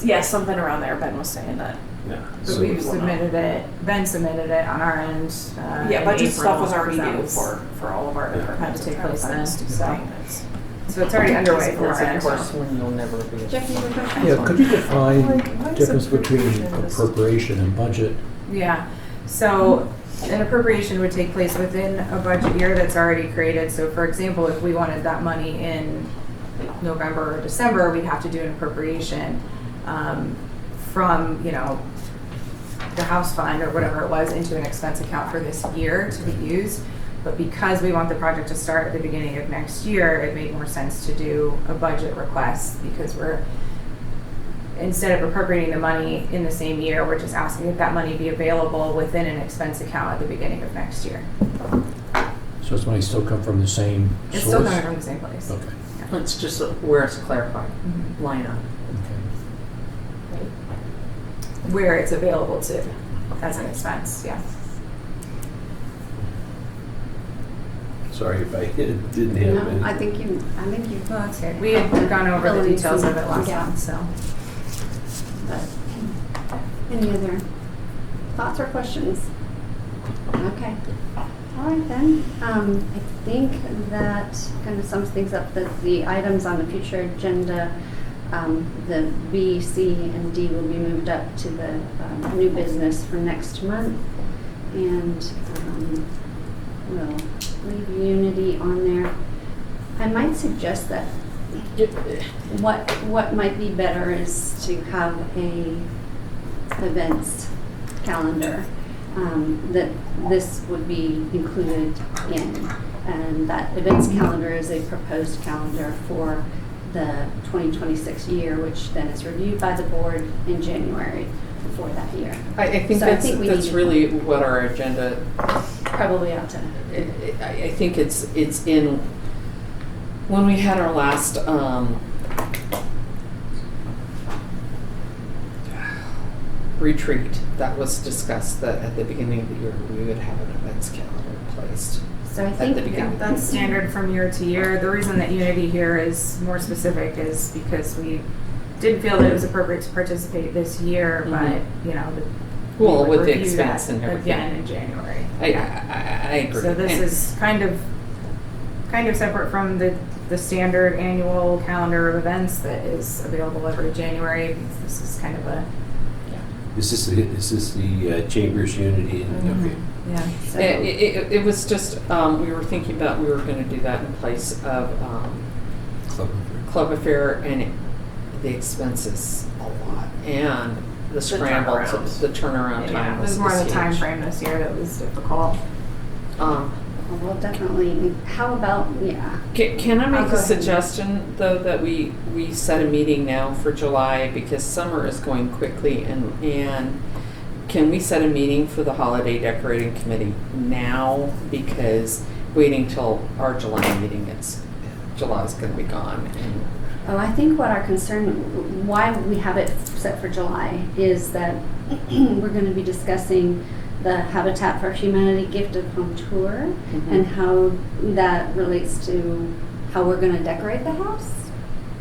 Yeah, something around there. Ben was saying that. Yeah. So we've submitted it, Ben submitted it on our end. Yeah, in budget April, stuff was already because that due was- for all of our departments. Had to take and place departments then, to so. sign it. So it's already underway from That's our of end. course when you'll never be. Jeff, you have a question? Yeah, could you define Like, why the is difference between appropriations- appropriation and budget? Yeah, so an appropriation would take place within a budget year that's already created. So for example, if we wanted that money in November or December, we'd have to do an appropriation from, the house fund or whatever it was into an expense account for this year to be used. But because we want the project to start at the beginning of next year, it made more sense to do a budget request because instead of appropriating the money in the same year, we're just asking if that money be available within an expense account at the beginning of next year. So does money still come from the same source? It's still coming from the same place. Okay. It's just where it's clarified, line item. Okay. Where it's available to as an expense, yeah. Sorry if I didn't have No, it. I think you. Well, that's good. We had gone over the details of it last Yeah. month, so. But any other thoughts or questions? Okay. All right then. I think that kind of sums things up. That the items on the future agenda, the B, C, and D will be moved up to the new business for next month, and we'll leave Unity on there. I might suggest that what might be better is to have a events calendar that this would be included in. And that events calendar is a proposed calendar for the 2026 year, which then is reviewed by the board in January for that year. I think So I that's think we need to- really what our agenda, Probably ought to. I think it's in, when we had our last retreat, that was discussed that at the beginning of the year, we would have an events calendar placed. So I At think the beginning. That's standard from year to year. The reason that Unity here is more specific is because we didn't feel that it was appropriate to participate this year, but, we Well, would with the review that expense and everything. again in January. I agree. So this And- is kind of separate from the standard annual calendar of events that is available every January. Because this is kind of a, Is this the Chambers Unity? Okay. yeah. so. It was just, we were thinking about, we were gonna do that in place of Club Affair, and the expenses a lot, and the scramble, turnaround. the turnaround Yeah, time it was was more the huge. time frame this year that was difficult. Well, definitely. How about, yeah. Can I I'll make go a ahead. suggestion, though, that we set a meeting now for July, because summer is going quickly, and can we set a meeting for the holiday decorating committee now? Because waiting till our July meeting, July's gonna be gone, and Oh, I think what our concern, why we have it set for July, is that we're going to be discussing the Habitat for Humanity Gift of Home Tour and how that relates to how we're going to decorate the house.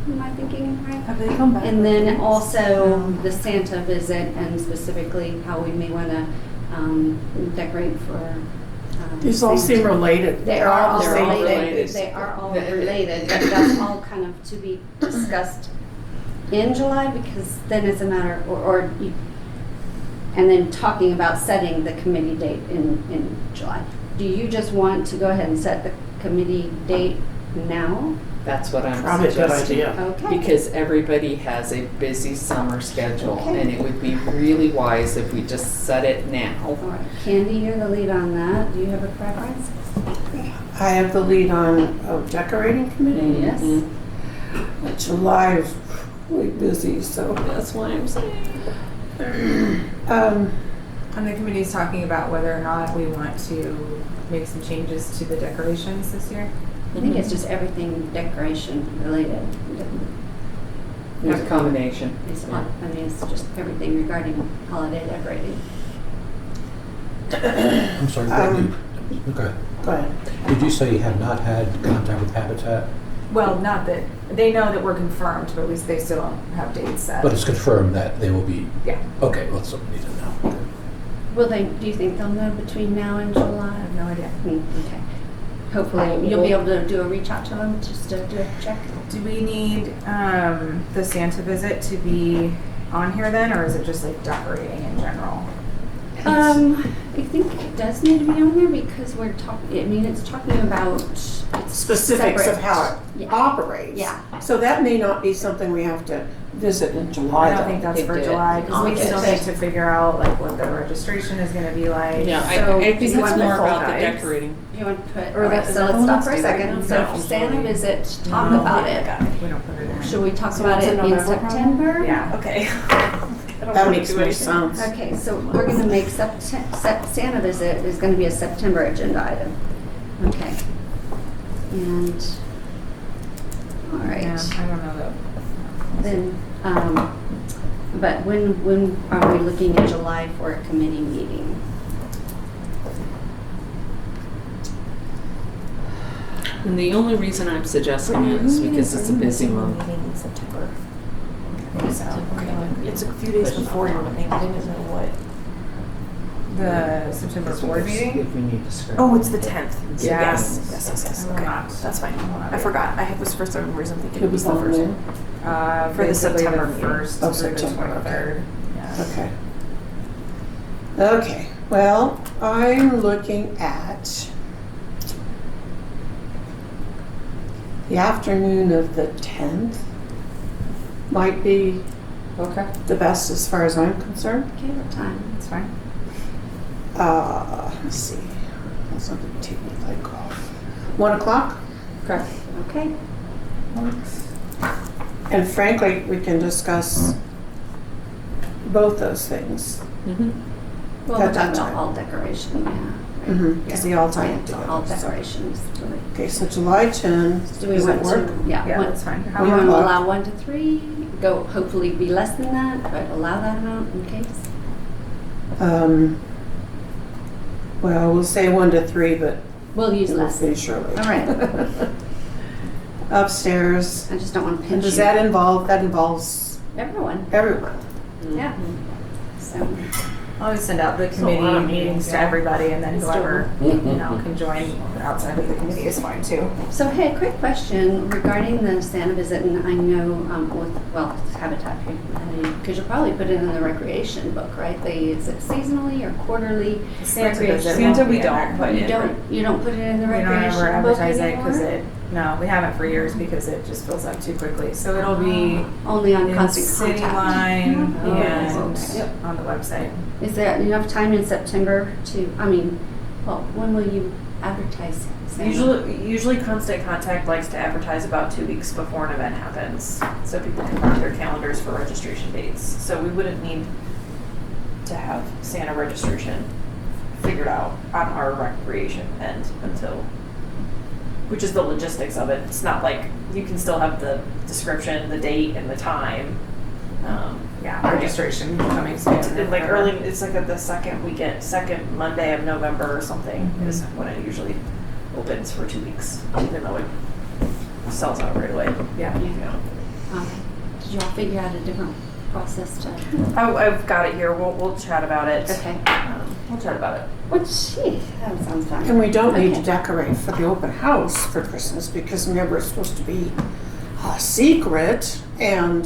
Am I thinking right? Have they come back? And then also the Santa visit, and specifically how we may want to decorate for. These all seem related. They are all They're all related. related. They are all related, but that's all kind of to be discussed in July, because then it's a matter, and then talking about setting the committee date in July. Do you just want to go ahead and set the committee date now? that's what I'm Probably a good suggesting. idea. Okay. Because everybody has a busy summer schedule, Okay. and it would be really wise if we just set it now. All right, Candy, you're the lead on that. Do you have a preference? I have the lead on decorating committee. Yes. July is really busy, so. That's why I'm saying. And the committee's talking about whether or not we want to make some changes to the decorations this year. I think it's just everything decoration related. It's a combination. It's a lot, I mean, it's just everything regarding holiday decorating. I'm sorry, okay. Go ahead. Did you say you have not had contact with Habitat? Well, not that, they know that we're confirmed, but at least they still don't have dates set. But it's confirmed that they will be, Yeah. okay, well, that's something we need to know. Will they, do you think they'll know between now and July? I have no idea. Okay. Hopefully, you'll be able to do a reach out to them, just to do a check. Do we need the Santa visit to be on here then, or is it just like decorating in general? I think it does need to be on there because we're talking, I mean, it's talking about it's Specifics of separate. how it Yeah. operates. Yeah. So that may not be something we have to visit in July. I don't though. think that's They for did. July, because we Okay. still need to figure out like what the registration is gonna be like. Yeah, So, I think you it's want the more full about the guides? decorating. You want to put, Or alright, that- so let's oh, stop let's for a do it. second. So No. Santa visit, talk No. about it. We don't put it in. Should we talk So about it's it in in November, probably? September? Yeah. Okay. That makes more sense. Okay, so we're gonna make Santa visit is gonna be a September agenda item. Okay. And, all right. Yeah, I don't know though. Then, but when are we looking at July for a committee meeting? And the only reason I'm suggesting it is because it's a busy month. Meeting in September. So, It's a few days before your meeting. I didn't know what. the September board meeting? If we need to script. Oh, it's the 10th. Yeah. Yes. I will Okay. not. That's fine. I will not I be- forgot. I was for some reason thinking It it was was the on first there. one. For the Basically September the meeting. 1st Oh, through the September, okay. 23rd. Yeah. Okay. Okay, well, I'm looking at the afternoon of the 10th might be Okay. the best as far as I'm concerned. Okay, what time? That's fine. Let's see, that's not gonna take me like off. 1 o'clock? Okay. Okay. And frankly, we can discuss both those things. Mm-hmm. Well, At we're that talking about time. all decoration, yeah. Because they all tie in Yeah, all together. so. decorations, really. Okay, so July 10, Do we does want that work? to, yeah, Yeah, what- that's fine. we want to 1 o'clock. allow 1 to 3, go hopefully be less than that, but allow that amount in case. Well, we'll say 1 to 3, but We'll use it will less. be surely. All right. Upstairs. I just don't want to And pinch does you. that involves Everyone, everyone? yeah. So, I'll always send out the a lot committee of meetings meetings, to yeah. everybody, and then Let's do whoever, it. you know, can join outside of the committee is fine too. so hey, quick question regarding the Santa visit, and I know, Habitat, because you'll probably put it in the recreation book, right? Is it seasonally or quarterly? Santa Recreation. visit Santa won't we be in don't there. put in. You don't put it in the We don't recreation ever book advertise it because anymore? no, we haven't for years because it just fills up too quickly. So it'll be Only on in constant City contact. Line Oh, and okay. on the website. Is there enough time in September when will you advertise Santa? Usually Constant Contact likes to advertise about 2 weeks before an event happens, so people can mark their calendars for registration dates. So we wouldn't need to have Santa registration figured out on our recreation end until, which is the logistics of it. It's not like you can still have the description, the date, and the time. Registration coming soon. It's like early, it's like at the second Monday of November or something is when it usually opens for 2 weeks, even though it sells out right away. Yeah. Did you all figure out a different process to? I've got it here. We'll chat about it. Okay. We'll chat about it. That sounds fun. And we don't need to Okay. decorate for the open house for Christmas because remember, it's supposed to be a secret, and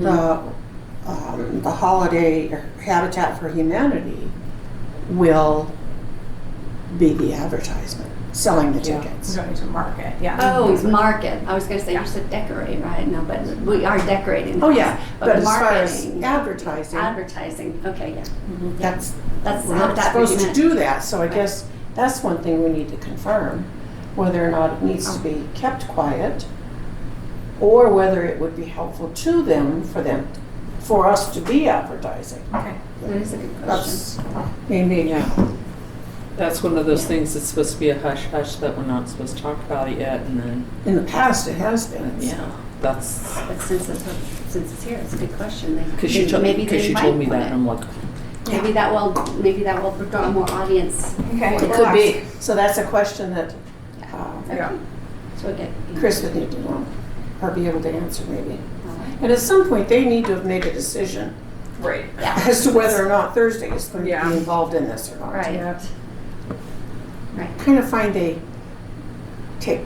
the holiday Habitat for Humanity will be the advertisement, selling the We're tickets. going to market, yeah. Oh, market. I was going to say you said decorate, right? No, but we are decorating. Oh, yeah, but as far as marketing, advertising, okay, yeah. that's, That's we're not Habitat for supposed to Humanity. do that, so I guess that's one thing we need to confirm, whether or not it needs to be kept quiet, or whether it would be helpful to them, for us to be advertising. Okay. That is a good question. That's, maybe, That's one of those things that's supposed to be a hush hush that we're not supposed to talk about it yet, and then in the past it has been. yeah. That's, But since it's here, it's a good question. cause she told Maybe they me might that, want and I'm like, Maybe that will draw more audience. Okay. It could be. So that's a question that Yeah. So we'll get. Chris would need to know, or be able to answer maybe. All right. And at some point, they need to have made a decision Right. Yeah. as to whether or not Thursday is going to Yeah. be involved in this or not. Right. Yeah. Right. Kind of find they take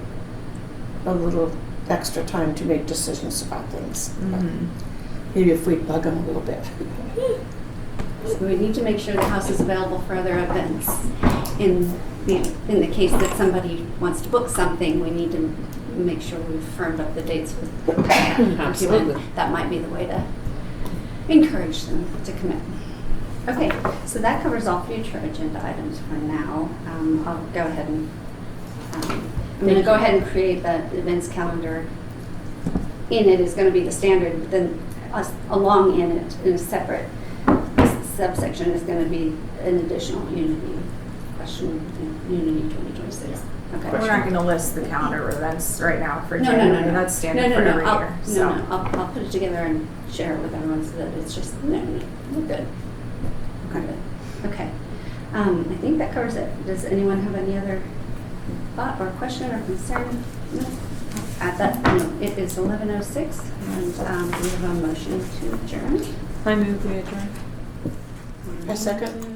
a little extra time to make decisions about things. Mhm. Maybe if we bug them a little bit. So we need to make sure the house is available for other events. In the case that somebody wants to book something, we need to make sure we've firmed up the dates with Absolutely. That might be the way to encourage them to commit. Okay, so that covers all future agenda items for now. I'll go ahead and, I'm gonna go ahead and create the events calendar. In it is gonna be the standard, but then along in it, in a separate subsection, is gonna be an additional Unity question, Unity 2026. Okay. We're not gonna list the calendar of events right now for No, January. no. That's standard for every year. So. I'll put it together and share it with everyone so that it's just, no, we're good. We're good. Okay. I think that covers it. Does anyone have any other thought or question or concern? No? At that, it is 11:06 and we have a motion to adjourn. I move we adjourn. A second?